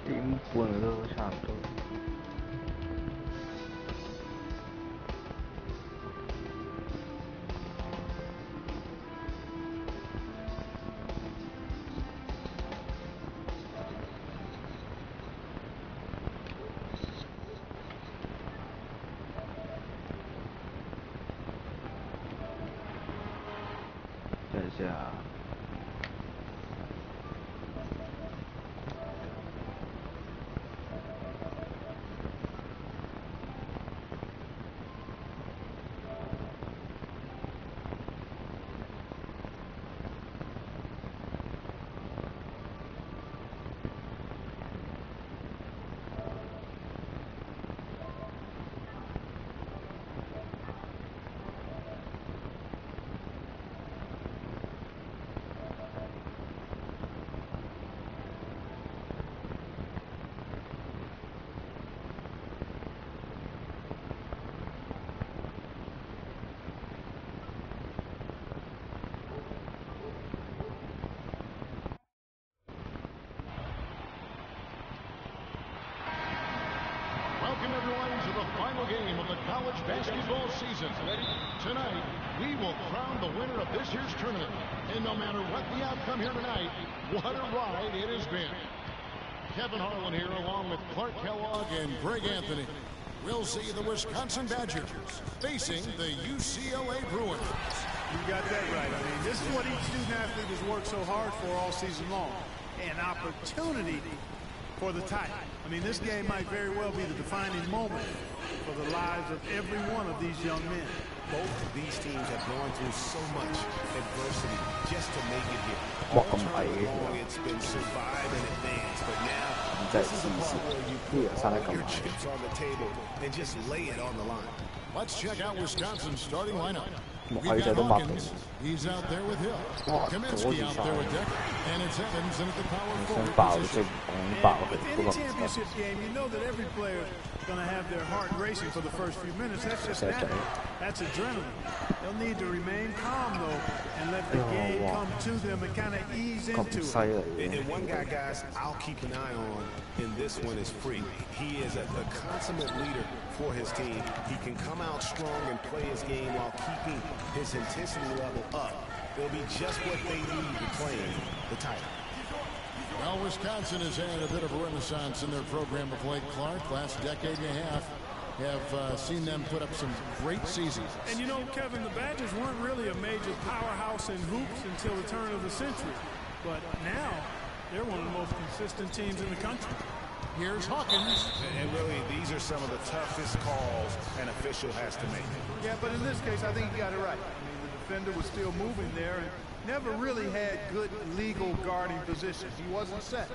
S4: 點半都差唔多。等一下。
S3: Welcome everyone to the final game of the college basketball season. Tonight, we will crown the winner of this year's tournament. And no matter what the outcome here tonight, what a ride it has been. Kevin Harlan here along with Clark Kellogg and Greg Anthony. We'll see the Wisconsin Badgers facing the UCLA Bruins.
S2: You got that right. I mean, this is what each student athlete has worked so hard for all season long. An opportunity for the title. I mean, this game might very well be the defining moment for the lives of every one of these young men.
S1: Both of these teams have gone through so much adversity just to make it here.
S4: 哇
S1: All
S4: 咁矮
S1: tournament
S4: 嘅
S1: long, it's been survive and advance, but now
S4: 真
S1: this
S4: 係
S1: is the
S4: 黐
S1: part
S4: 線，
S1: where you
S4: 呢樣生得
S1: put
S4: 咁
S1: your
S4: 矮。
S1: chips on the table and just lay it on the line.
S3: Let's check out Wisconsin's starting lineup.
S4: 木
S3: We've
S4: 矮
S3: got
S4: 仔都抹到。
S3: Hawkins. He's out there with Hill.
S4: 哇，阻
S3: Kaminsky
S4: 住
S3: out
S4: 晒。
S3: there with Decker. And it's Evans in at the power
S4: 想
S3: forward
S4: 爆
S3: position.
S4: 即係講爆
S2: And with
S4: 嗰
S2: any
S4: 個。
S2: championship game, you know that every player is going to have their heart racing for the first few minutes. That's just natural. That's adrenaline. They'll need to remain calm, though, and let the game come to them and kind of ease
S4: 咁
S2: into
S4: 犀
S2: it.
S4: 利
S1: And
S4: 嘅。
S1: one guy, guys, I'll keep an eye on in this one is Freak. He is a consummate leader for his team. He can come out strong and play his game while keeping his intensity level up. It'll be just what they need to claim the title.
S3: Well, Wisconsin has had a bit of a renaissance in their program of late, Clark. Last decade and a half have seen them put up some great seasons.
S2: And you know, Kevin, the Badgers weren't really a major powerhouse in hoops until the turn of the century. But now, they're one of the most consistent teams in the country.
S3: Here's Hawkins.
S1: And really, these are some of the toughest calls an official has to make.
S2: Yeah, but in this case, I think he got it right. I mean, the defender was still moving there and never really had good legal guarding positions. He wasn't set.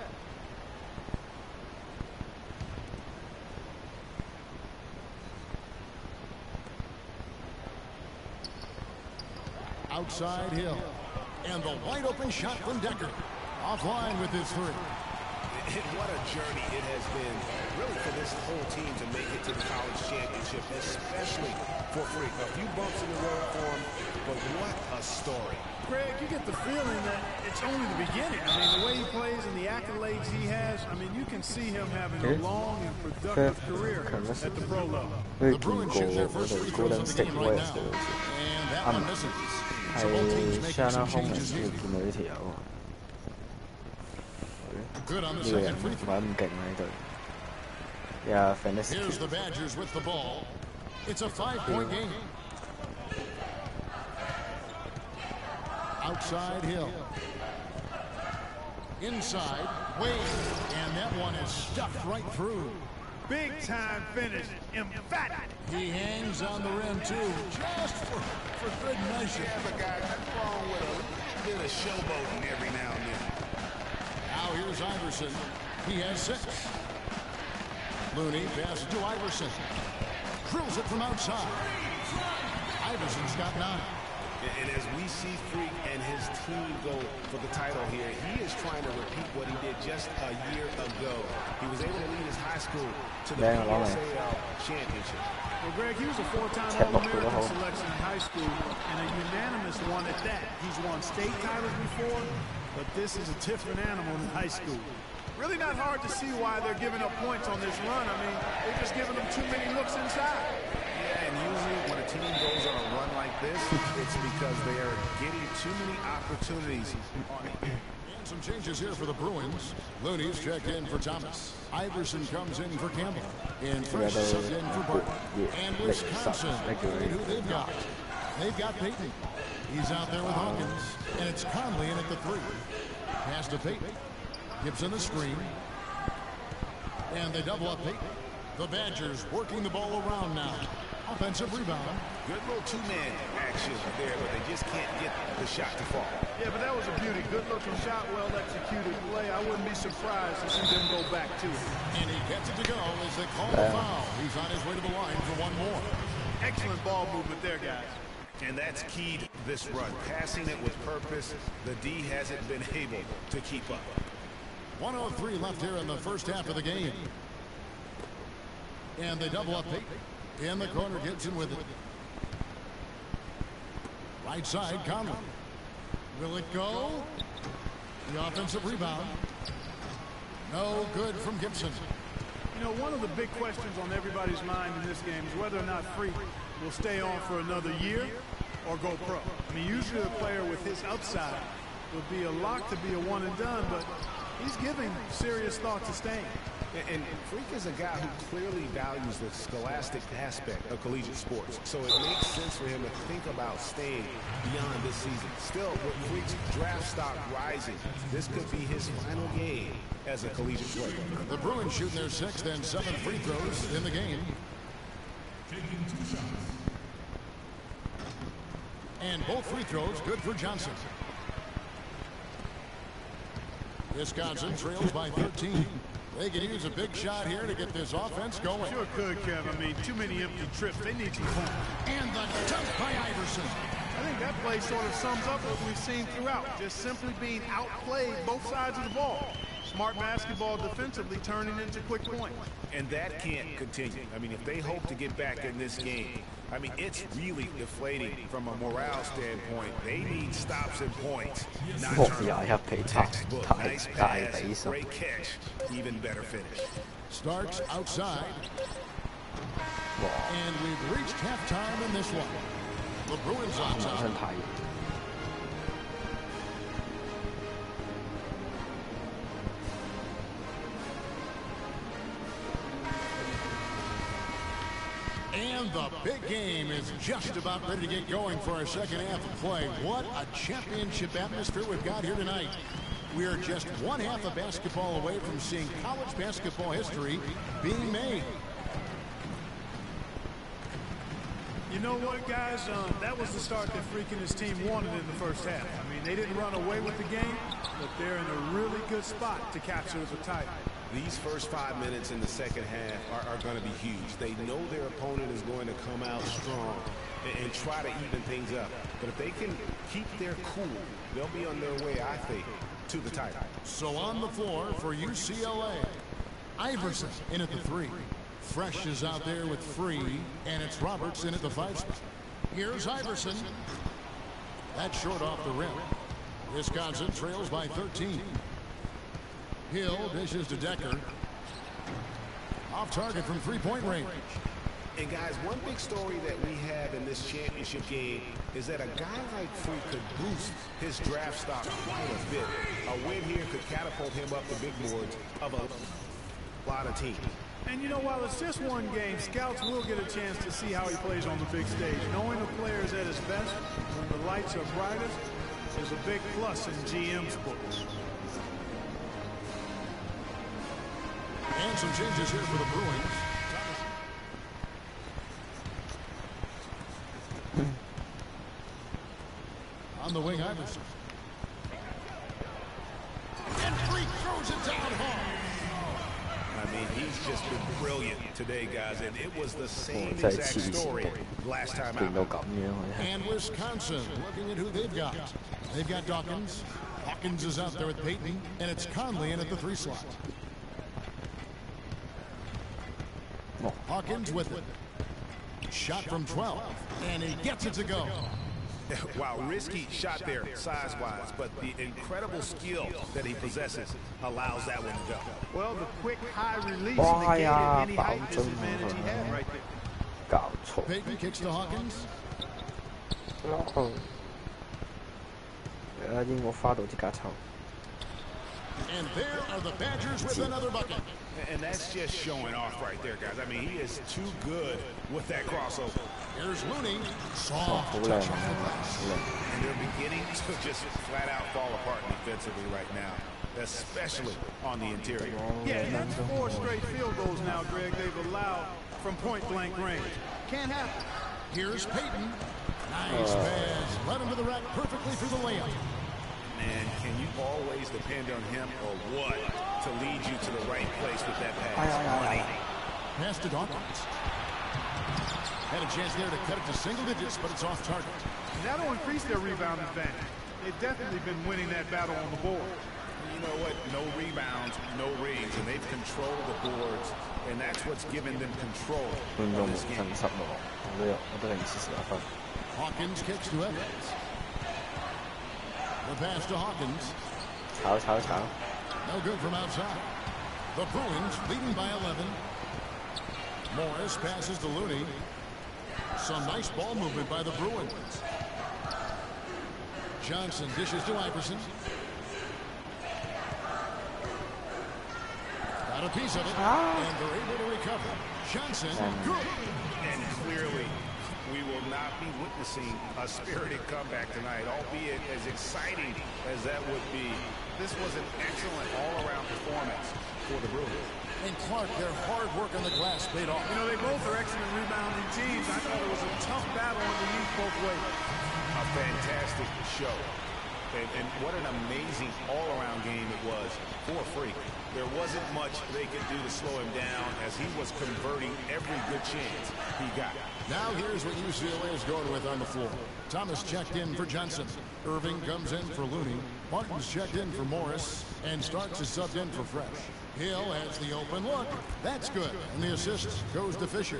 S3: Outside Hill. And the wide open shot from Decker. Offline with his three.
S1: And what a journey it has been, really, for this whole team to make it to the college championship, especially for Freak. A few bumps in the road for him, but what a story.
S2: Greg, you get the feeling that it's only the beginning. I mean, the way he plays and the accolades he has, I mean, you can see him having a long and productive career at the pro level.
S3: The Bruins shoot their first free throws of the game right now. And that one misses. So both teams
S4: 係
S3: making
S4: 相
S3: some
S4: 當空
S3: changes
S4: 要
S3: here.
S4: 見到呢條友啊！
S3: Good on the
S4: 呢個人
S3: second
S4: 唔
S3: free
S4: 係
S3: throw.
S4: 咁勁啊呢隊。Yeah, fantastic.
S3: Here's the Badgers with the ball. It's a 5-point game. Outside Hill. Inside, Wade. And that one is stuffed right through.
S2: Big time finish, emphatic.
S3: He hangs on the rim, too, just for good measure.
S1: Yeah, but guys, that's wrong with a bit of showboating every now and then.
S3: Now here's Iverson. He has 6. Looney passes to Iverson. Drills it from outside. Iverson's got 9.
S1: And as we see Freak and his team go for the title here, he is trying to repeat what he did just a year ago. He was able to lead his high school to the PSAL championship.
S2: Well, Greg, he was a 4-time
S4: Check up
S2: All-American
S4: for the whole.
S2: selection in high school and a unanimous one at that. He's won state titles before, but this is a different animal in high school. Really not hard to see why they're giving up points on this run. I mean, they're just giving them too many looks inside.
S1: Yeah, and usually when a team goes on a run like this, it's because they are getting too many opportunities.
S3: And some changes here for the Bruins. Looney's checked in for Thomas. Iverson comes in for Campbell. And Fresh subbed in for Barton. And Wisconsin, look at who they've got. They've got Peyton. He's out there with Hawkins. And it's Conley in at the 3. Pass to Peyton. Gibson the screen. And they double up Peyton. The Badgers working the ball around now. Offensive rebound.
S1: Good little two-man action there, but they just can't get the shot to fall.
S2: Yeah, but that was a beauty. Good-looking shot, well-executed play. I wouldn't be surprised to see them go back to it.
S3: And he gets it to go as they call the foul. He's on his way to the line for one more.
S2: Excellent ball movement there, guys.
S1: And that's key to this run. Passing it with purpose, the D hasn't been able to keep up.
S3: 1:03 left here in the first half of the game. And they double up Peyton. In the corner, Gibson with it. Right side, Conley. Will it go? The offensive rebound. No good from Gibson.
S2: You know, one of the big questions on everybody's mind in this game is whether or not Freak will stay on for another year or go pro. I mean, usually a player with his upside would be a lock to be a one and done, but he's giving serious thought to staying.
S1: And Freak is a guy who clearly values the scholastic aspect of collegiate sports. So it makes sense for him to think about staying beyond this season. Still, with Freak's draft stock rising, this could be his final game as a collegiate player.
S3: The Bruins shooting their 6th and 7th free throws in the game. And both free throws good for Johnson. Wisconsin trails by 13. They could use a big shot here to get this offense going.
S2: Sure could, Kev. I mean, too many empty trips. They need some points.
S3: And the dunk by Iverson.
S2: I think that play sort of sums up what we've seen throughout. Just simply being outplayed both sides of the ball. Smart basketball defensively turning into quick points.
S1: And that can't continue. I mean, if they hope to get back in this game, I mean, it's really deflating from a morale standpoint. They need stops and points. Not textbook. Nice pass, great catch, even better finish.
S3: Starks outside. And we've reached halftime in this one. The Bruins on top. And the big game is just about ready to get going for our second half of play. What a championship atmosphere we've got here tonight. We are just one half of basketball away from seeing college basketball history being made.
S2: You know what, guys? That was the start that Freak and his team wanted in the first half. I mean, they didn't run away with the game, but they're in a really good spot to capture the title.
S1: These first 5 minutes in the second half are going to be huge. They know their opponent is going to come out strong and try to even things up. But if they can keep their cool, they'll be on their way, I think, to the title.
S3: So on the floor for UCLA, Iverson in at the 3. Fresh is out there with free, and it's Roberts in at the 5 spot. Here's Iverson. That's short off the rim. Wisconsin trails by 13. Hill dishes to Decker. Off target from three-point range.
S1: And guys, one big story that we have in this championship game is that a guy like Freak could boost his draft stock quite a bit. A win here could catapult him up the big boards of a lot of teams.
S2: And you know, while it's just one game, scouts will get a chance to see how he plays on the big stage. Knowing a player is at his best when the lights are brightest is a big plus in GM's books.
S3: And some changes here for the Bruins. On the wing, Iverson. And Freak throws it down hard.
S1: I mean, he's just been brilliant today, guys, and it was the same exact story last time out.
S3: And Wisconsin looking at who they've got. They've got Dawkins. Hawkins is out there with Peyton, and it's Conley in at the 3 slot. Hawkins with it. Shot from 12, and he gets it to go.
S1: Wow, risky shot there size-wise, but the incredible skill that he possesses allows that one to go.
S2: Well, the quick high release negated any height disadvantage he had right there.
S3: Peyton kicks to Hawkins. And there are the Badgers with another bucket.
S1: And that's just showing off right there, guys. I mean, he is too good with that crossover.
S3: Here's Looney. Soft touch off the glass.
S1: And they're beginning to just flat out fall apart defensively right now, especially on the interior.
S2: Yeah, and that's 4 straight field goals now, Greg, they've allowed from point-blank range. Can't happen.
S3: Here's Peyton. Nice pass. Led him to the rack perfectly through the layup.
S1: And can you always depend on him or what to lead you to the right place with that pass?
S3: Pass to Dawkins. Had a chance there to cut it to single digits, but it's off target.
S2: And that'll increase their rebound advantage. They've definitely been winning that battle on the board.
S1: You know what? No rebounds, no rings, and they've controlled the boards, and that's what's given them control of this game.
S3: Hawkins kicks to Evans. The pass to Hawkins. No good from outside. The Bruins leading by 11. Morris passes to Looney. Some nice ball movement by the Bruins. Johnson dishes to Iverson. Got a piece of it, and they're able to recover. Johnson, good.
S1: And clearly, we will not be witnessing a spirited comeback tonight, albeit as exciting as that would be. This was an excellent all-around performance for the Bruins.
S3: And Clark, their hard work on the glass paid off.
S2: You know, they both are excellent rebounding teams. I thought it was a tough battle underneath both ways.
S1: A fantastic show. And what an amazing all-around game it was for Freak. There wasn't much they could do to slow him down as he was converting every good chance he got.
S3: Now here's what UCLA is going with on the floor. Thomas checked in for Johnson. Irving comes in for Looney. Martin's checked in for Morris. And Starks is subbed in for Fresh. Hill has the open look. That's good. And the assist goes to Fisher.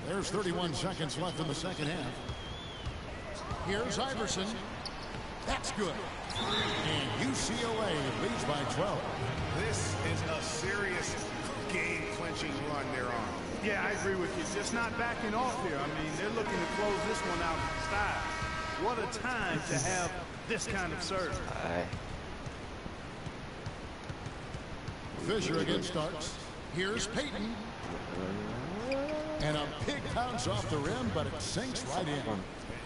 S3: There's 31 seconds left in the second half. Here's Iverson. That's good. And UCLA leads by 12.
S1: This is a serious game-clinching run they're on.
S2: Yeah, I agree with you. Just not backing off here. I mean, they're looking to close this one out in style. What a time to have this kind of serve.
S3: Fisher against Starks. Here's Payton. And a big bounce off the rim, but it sinks right in.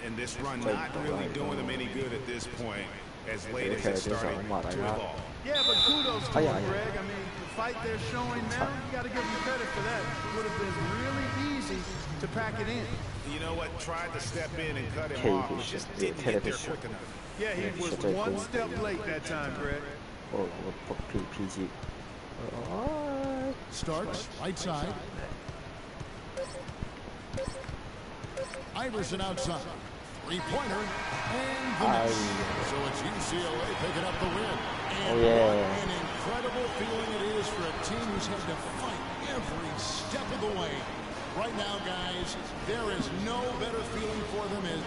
S1: And this run not really doing them any good at this point, as late as it's starting to evolve.
S2: Yeah, but kudos to them, Greg. I mean, the fight they're showing now, you got to give them credit for that. It would have been really easy to pack it in.
S1: You know what? Tried to step in and cut him off. He just didn't get there quick enough.
S2: Yeah, he was one step late that time, Greg.
S4: PG.
S3: Starks, right side. Iverson outside. Three-pointer. And the miss. So it's UCLA picking up the win. And what an incredible feeling it is for a team who's had to fight every step of the way. Right now, guys, there is no better feeling for them as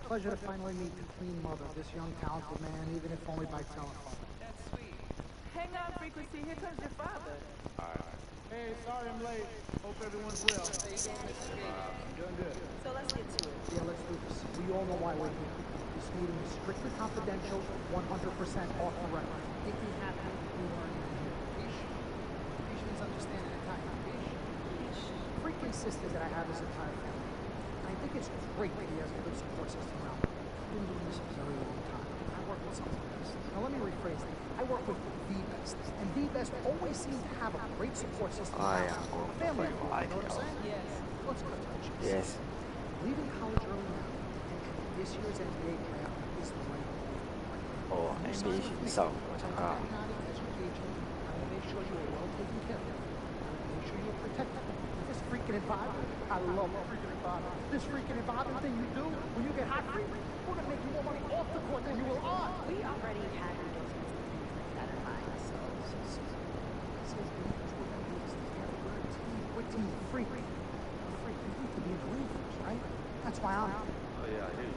S6: pleasure to finally meet the clean mother of this young talented man, even if only by telephone.
S7: That's sweet. Hang on, Frequency. Here comes your father.
S2: Hey, sorry I'm late. Hope everyone's well. Doing good.
S7: So let's get to it.
S6: Yeah, let's do this. We all know why we're here. This meeting is strictly confidential, 100% off the record. It can happen. We learn here. Fish means understanding the time. Fish. Freak insisted that I have his entire family. I think it's great that he has a good support system around him. I've been doing this a very long time. I work with some of the best. Now let me rephrase that. I work with the best. And the best always seem to have a great support system around him. Family, you know what I'm saying?
S7: Yes.
S6: Let's cut to the chase.
S4: Yes.
S6: Leaving college early now and this year's NBA draft is the right move.
S4: NBA 16 我想看
S6: I want to make sure you are well taken care of. I want to make sure you're protected. This freaking environment, I love freaking environment. This freaking environment thing you do when you get hot free, we're going to make you more money off the court than you will on.
S7: We already had endorsements with that in mind, so.
S6: What team? Freak. Freak. You need to be in the league first, right? That's why I'm here.
S8: Oh yeah, I hear you.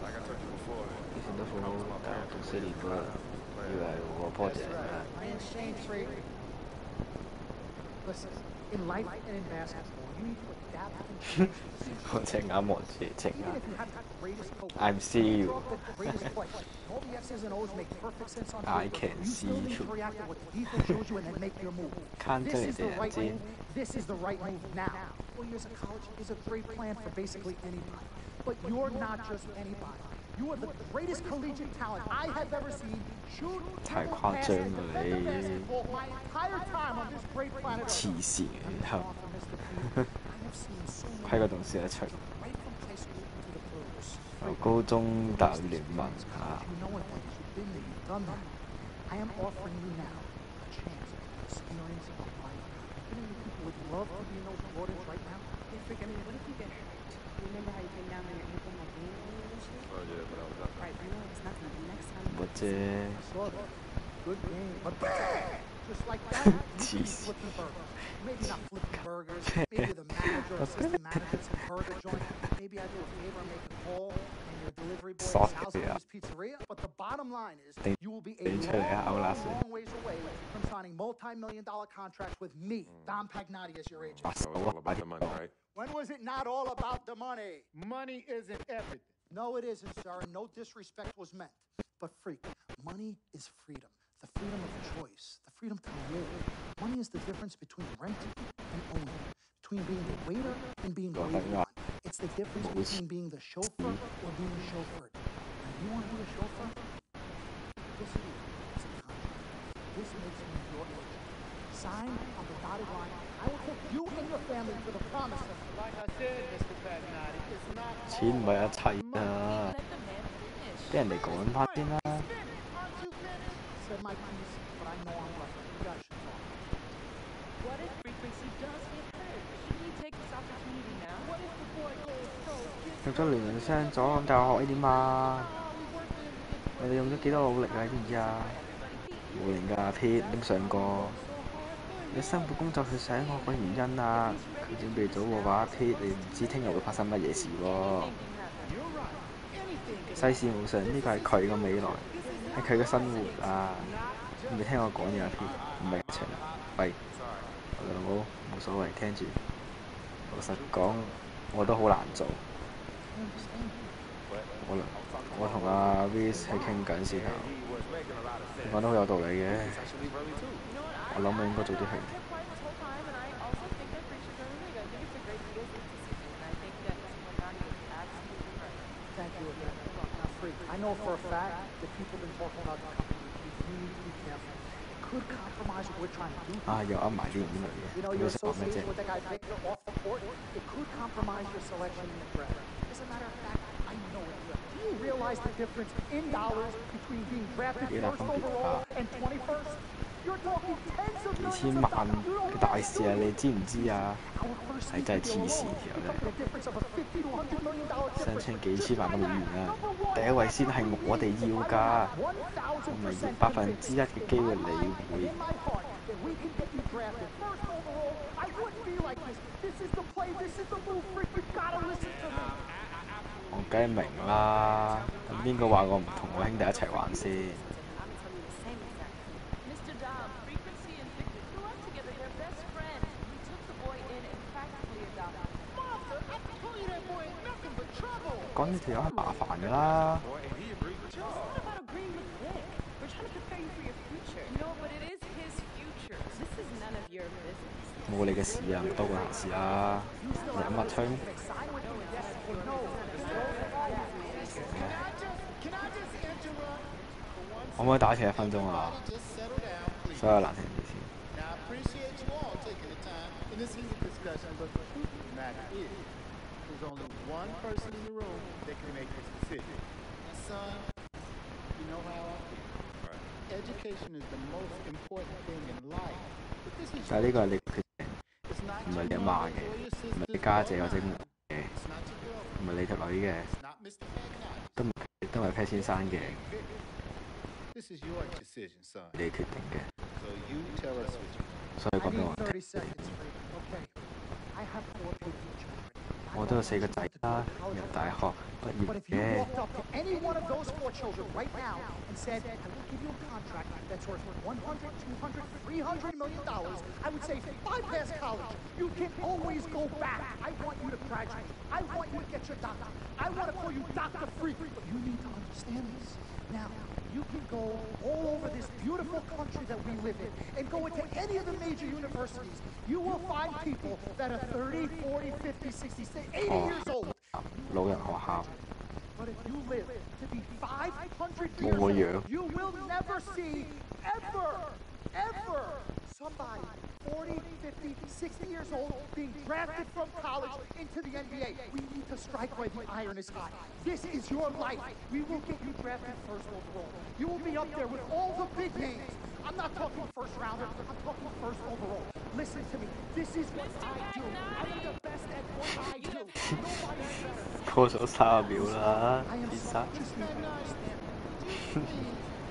S8: Like I told you before,
S4: 以前都说打读 City 哥越来越破解
S6: I ain't saying trade. Listen, in life and in basketball, you need to adapt and change.
S4: 我正啱望住正
S6: Even
S4: 啱
S6: if you have the greatest coach,
S4: I'm see you
S6: the greatest play. All the X's and O's make perfect sense on
S4: I
S6: paper.
S4: can
S6: You still
S4: see
S6: need
S4: you.
S6: to react to what the defense shows you and then make your move.
S4: Can't
S6: This
S4: do
S6: is the
S4: it,
S6: right
S4: Jin.
S6: move. This is the right move now. 4 years of college is a great plan for basically anybody. But you're not just anybody. You are the greatest collegiate talent I have ever seen. Shoot,
S4: 太
S6: dribble,
S4: 夸
S6: pass,
S4: 张
S6: and
S4: 了
S6: defend the basketball my entire time on this great planet Earth.
S4: 黐線
S6: And
S4: 後
S6: I have seen so many
S4: 批個董事一齊
S6: right from high school to the pros.
S4: 由高中大學聯盟嚇。
S6: I am offering you now a chance to experience a lifetime. You know, people would love to be in those Jordans right now. Can't think anything. What if you get hurt? Remember how you came down on your ankle while game earlier this year?
S8: Oh, yeah, but I was outside.
S6: Right, you know it's nothing. The next time.
S4: 或者
S6: I saw that. Good game. But bang! Just like that, you could be flipping burgers. Maybe not flipping burgers. Maybe the manager or assistant manager at some burger joint. Maybe I do a favor and make a call. Your delivery boy at Sal's famous pizzeria, but the bottom line is you will be a long ways away from signing multi-million-dollar contracts with me, Dom Pagnotti, as your agent.
S8: So it's all about the money, right?
S6: When was it not all about the money?
S2: Money isn't everything.
S6: No, it isn't, sir, and no disrespect was meant. But freak, money is freedom. The freedom of choice, the freedom to live. Money is the difference between renting and owning, between being a waiter and being a waiter. It's the difference between being the chauffeur or being chauffeured. And you want to be a chauffeur? Yes, it is. It's a contract. This makes me your agent. Sign on the dotted line. I will take you and your family to the promised land.
S2: Like I said, Mr. Pagnotti, it's not
S4: 錢唔係一切啊！俾人哋講翻先啦。
S6: Said my piece, but I know I'm right. You guys should talk.
S7: What if Frequency does get hurt? Shouldn't he take this opportunity now? What if the boy goes pro?
S4: 入咗聯盟傷咗，咁大學呢點啊？你哋用咗幾多努力啊？知唔知啊？冇型㗎，Pete 點上過？你生活工作去想我個原因啊？佢準備咗嘅話，Pete 你唔知聽日會發生乜嘢事喎？世事無常，呢個係佢嘅未來，係佢嘅生活啊！你咪聽我講嘢啊，Pete，唔係情。喂，我老母冇所謂，聽住。老實講，我都好難做。我同阿 Viz 喺傾緊時候，佢講得好有道理嘅。我諗我應該早啲去。
S6: Thank you again. Now, freak, I know for a fact that people have been talking about the company. You need to be careful. It could compromise what we're trying to do.
S4: 啊，又噏埋啲咁嘅嘢。
S6: You know, your association with that guy Victor off the court, it could compromise your selection in the draft. As a matter of fact, I know it will. Do you realize the difference in dollars between being drafted first overall and 21st? You're talking tens of millions of dollars.
S4: 嘅大事啊！你知唔知啊？係真係黐線條咧！申請幾千萬咁遠啊！第一位先係我哋要㗎，唔係要1%嘅機會你會。我梗係明啦，咁邊個話我唔同我兄弟一齊玩先？講呢條友係麻煩㗎啦。冇你嘅事啊，唔多過閒事啊！你飲乜吹？可唔可以打前1分鐘啊？所有難聽啲先。
S2: There's only one person in the room that can make this decision. Son, you know how I feel. Right. Education is the most important thing in life. But this is
S4: 但係呢個係你決定，唔係你阿媽嘅，唔係你家姐或者唔嘅，唔係你條女嘅，都唔係 Pat 先生嘅。
S2: This is your decision, son.
S4: 你決定嘅。
S2: So you tell us what you want.
S4: 所以講俾我聽。我都有4個仔啦，入大學畢業嘅。
S6: You can go all over this beautiful country that we live in and go into any of the major universities. You will find people that are 30, 40, 50, 60, 80 years old.
S4: 老人學校。
S6: But if you live to be 500 years old, you will never see ever somebody 40, 50, 60 years old being drafted from college into the NBA. We need to strike while the iron is hot. This is your life. We will get you drafted first overall. You will be up there with all the big names. I'm not talking first rounder. I'm talking first overall. Listen to me. This is what I do. I am the best at what I do. Nobody's better.
S4: 過咗30秒啦，必殺。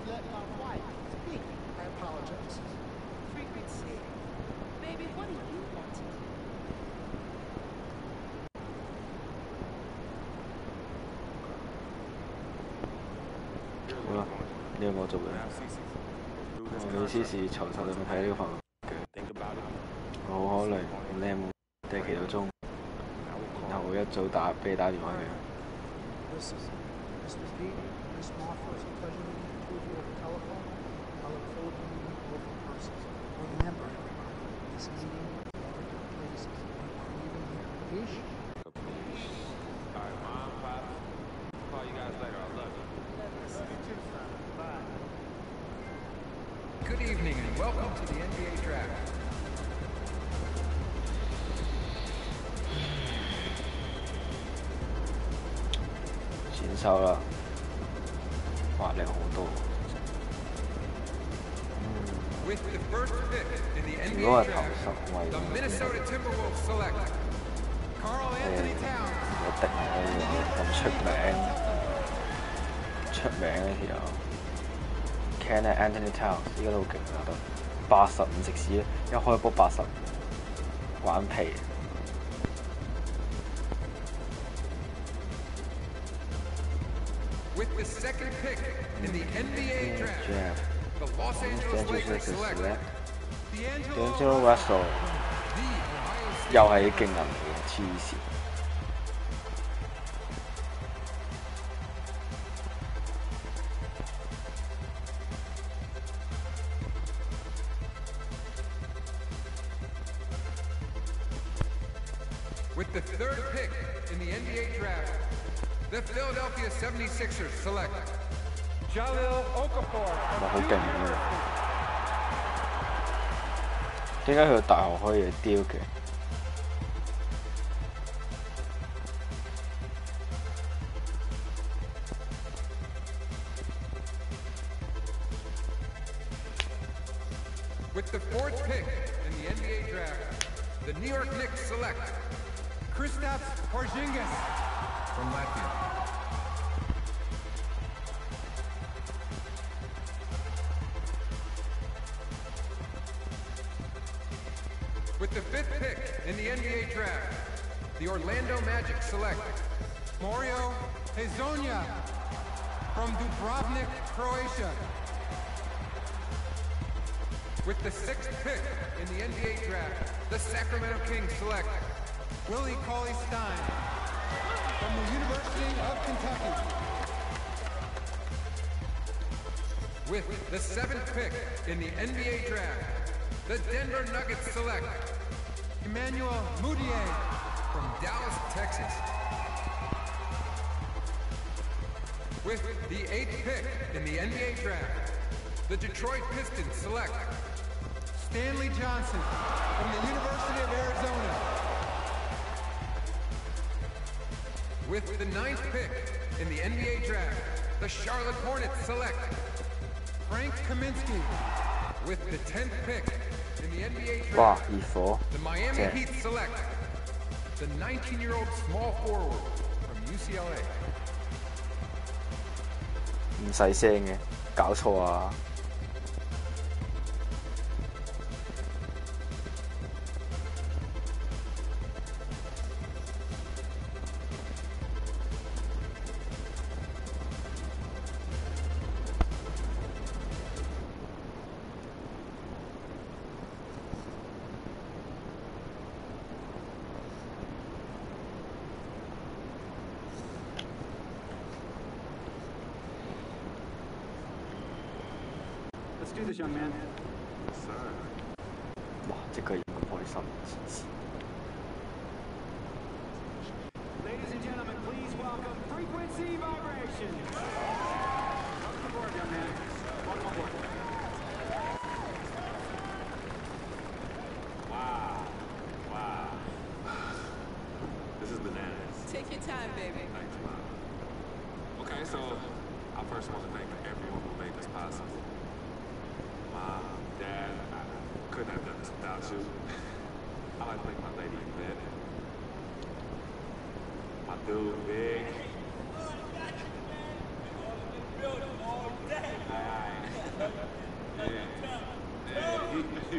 S6: Let my wife speak. I apologize.
S7: Frequency. Baby, what do you want to do?
S4: 好啦，呢個我做嘅。我意思是囚實你咪睇呢個範嘅。我可能你有冇第期到鐘，然後我一早俾你打電話嘅。
S6: Listen, Mr. Pete, Miss Martha, it's a pleasure meeting the two of you over the telephone. I look forward to meeting you both in person. Remember, this meeting never took place. We weren't even here. Ish?
S8: Alright, Mom, Pop. Call you guys later. I love you.
S9: Good evening and welcome to the NBA Draft.
S4: 選手啦，哇，你好多。
S9: With the first pick in the
S4: 如果
S9: NBA
S4: 係頭
S9: Draft,
S4: 10位
S9: the Minnesota Timberwolves select Carl Anthony Towns.
S4: 一定係呢個咁出名呢條友 Carl Anthony Towns 依家都好勁啊，得85食屎，一開波80，玩皮。
S9: With the second pick in the NBA Draft, the Los Angeles Lakers select
S4: D'Angelo Russell 又係啲勁人嚟嘅，黐線。
S9: With the third pick in the NBA Draft, the Philadelphia 76ers select Jahlil Okafor.
S4: 好勁嘅，點解佢個大學可以雕嘅？
S9: With the fourth pick in the NBA Draft, the New York Knicks select Kristaps Porzingis from Latvia. With the fifth pick in the NBA Draft, the Orlando Magic select Mario Hezonja from Dubrovnik, Croatia. With the sixth pick in the NBA Draft, the Sacramento Kings select Willie Cauley-Stein from the University of Kentucky. With the seventh pick in the NBA Draft, the Denver Nuggets select Emmanuel Mudiay from Dallas, Texas. With the eighth pick in the NBA Draft, the Detroit Pistons select Stanley Johnson from the University of Arizona. With the ninth pick in the NBA Draft, the Charlotte Hornets select Frank Kaminsky. With the 10th pick in the NBA Draft, the Miami Heat select the 19-year-old small forward from UCLA.
S4: 唔使聲嘅，搞錯啊！Let's
S10: do this, young man.
S8: Yes, sir.
S4: 哇！即刻咁開心，黐線。
S10: Ladies and gentlemen, please welcome Frequency Vibrations. Welcome aboard, young man. Welcome aboard.
S7: Anytime, baby.
S8: Thanks, Mom. Okay, so I first want to thank everyone who made this possible. Mom, Dad, I couldn't have done this without you. I like to thank my lady in bed. My dude, Big.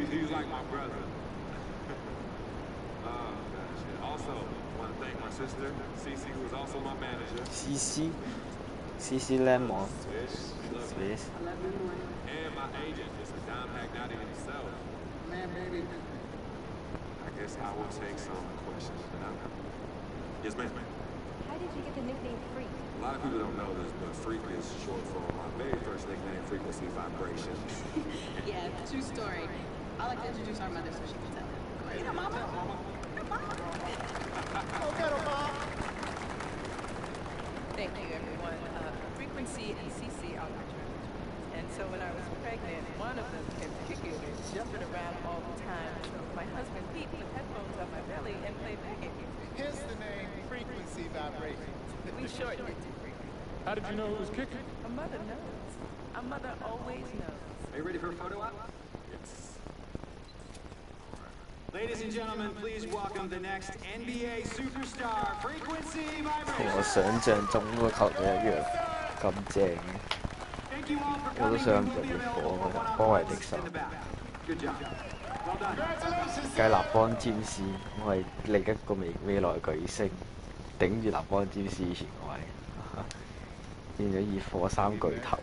S8: He's like my brother. Oh, gosh. And also, I want to thank my sister, Cece, who is also my manager.
S4: CC Lemon.
S8: Swish. And my agent is a dime pack daddy himself.
S6: Man, baby.
S8: I guess I will take some questions now. Yes, ma'am.
S11: How did you get the nickname Freak?
S8: A lot of people don't know this, but Freak is short for my very first nickname, Frequency Vibration.
S12: Yeah, true story. I like to introduce our mother so she can tell. Go ahead, Mama. Come on.
S6: Go get him, Mom.
S7: Thank you, everyone. Frequency and CC are my twins. And so when I was pregnant, one of them kept kicking and jumping around all the time. So my husband Pete put headphones on my belly and played reggae music.
S10: Hence the name Frequency Vibration.
S7: We shortened it to Freak.
S5: How did you know who was kicking?
S7: A mother knows. A mother always knows.
S10: Are you ready for a photo op?
S8: Yes.
S10: Ladies and gentlemen, please welcome the next NBA superstar, Frequency
S4: 同我
S10: Vibration.
S4: 想象中嗰個球隊一樣咁正嘅，
S10: Thank you all for
S4: 我都
S10: coming.
S4: 想
S10: We
S4: 入
S10: will be
S4: 熱
S10: available
S4: 火
S10: for
S4: 嘅，波維迪
S10: one-on-ones
S4: 手
S10: in the back. Good job. Well done.
S4: 繼立邦占士，我係另一個未來巨星，頂住立邦占士以前個位，變咗熱火三巨頭。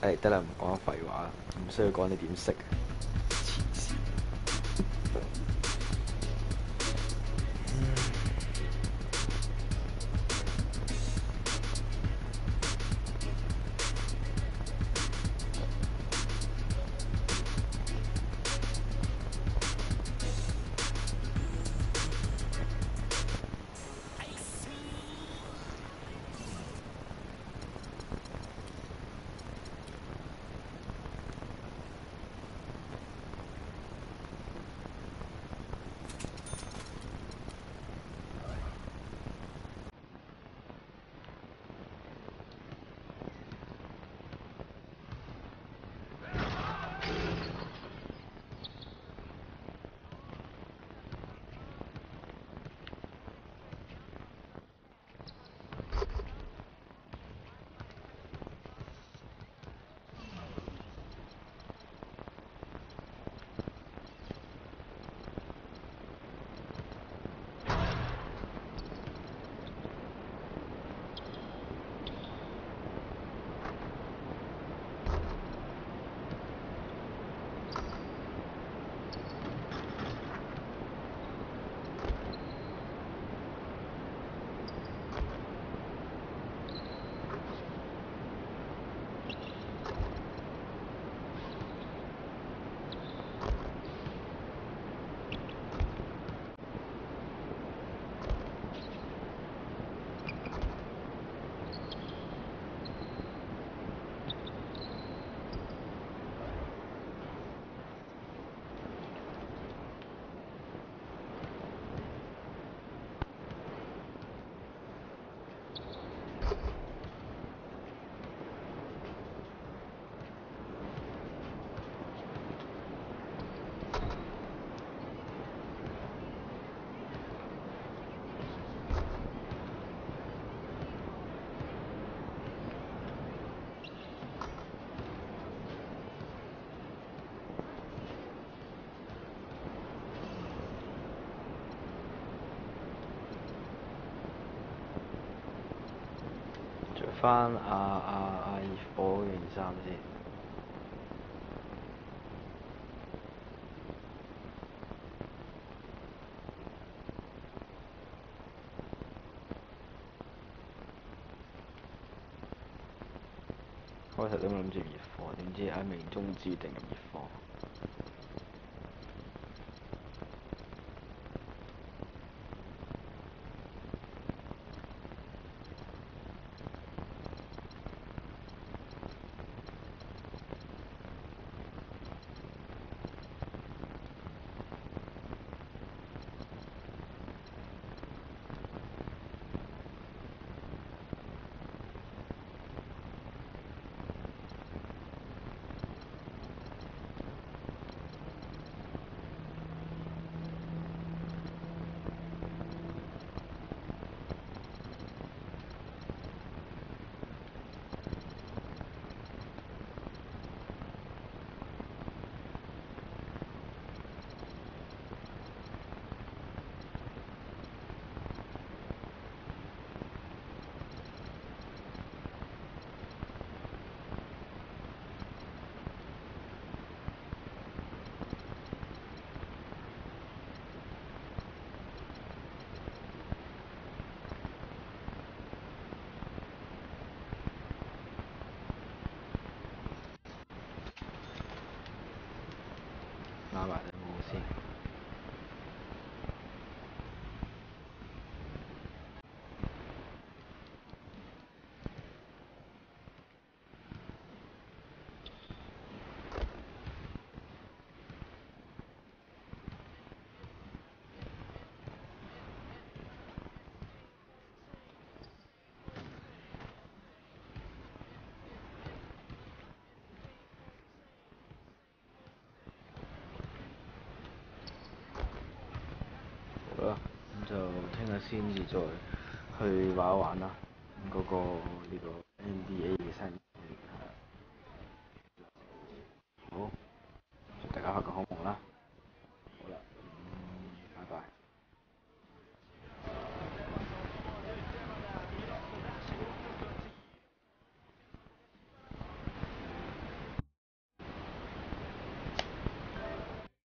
S4: 得啦，唔講廢話，唔需要講你點識。黐線。翻熱火嗰件衫先。開頭都諗住熱火，點知喺命中注定入熱火。打埋你冇先。好啦，咁就聽日先至再去玩一玩啦。嗰、呢個 NBA 嘅新。好，祝大家開個好。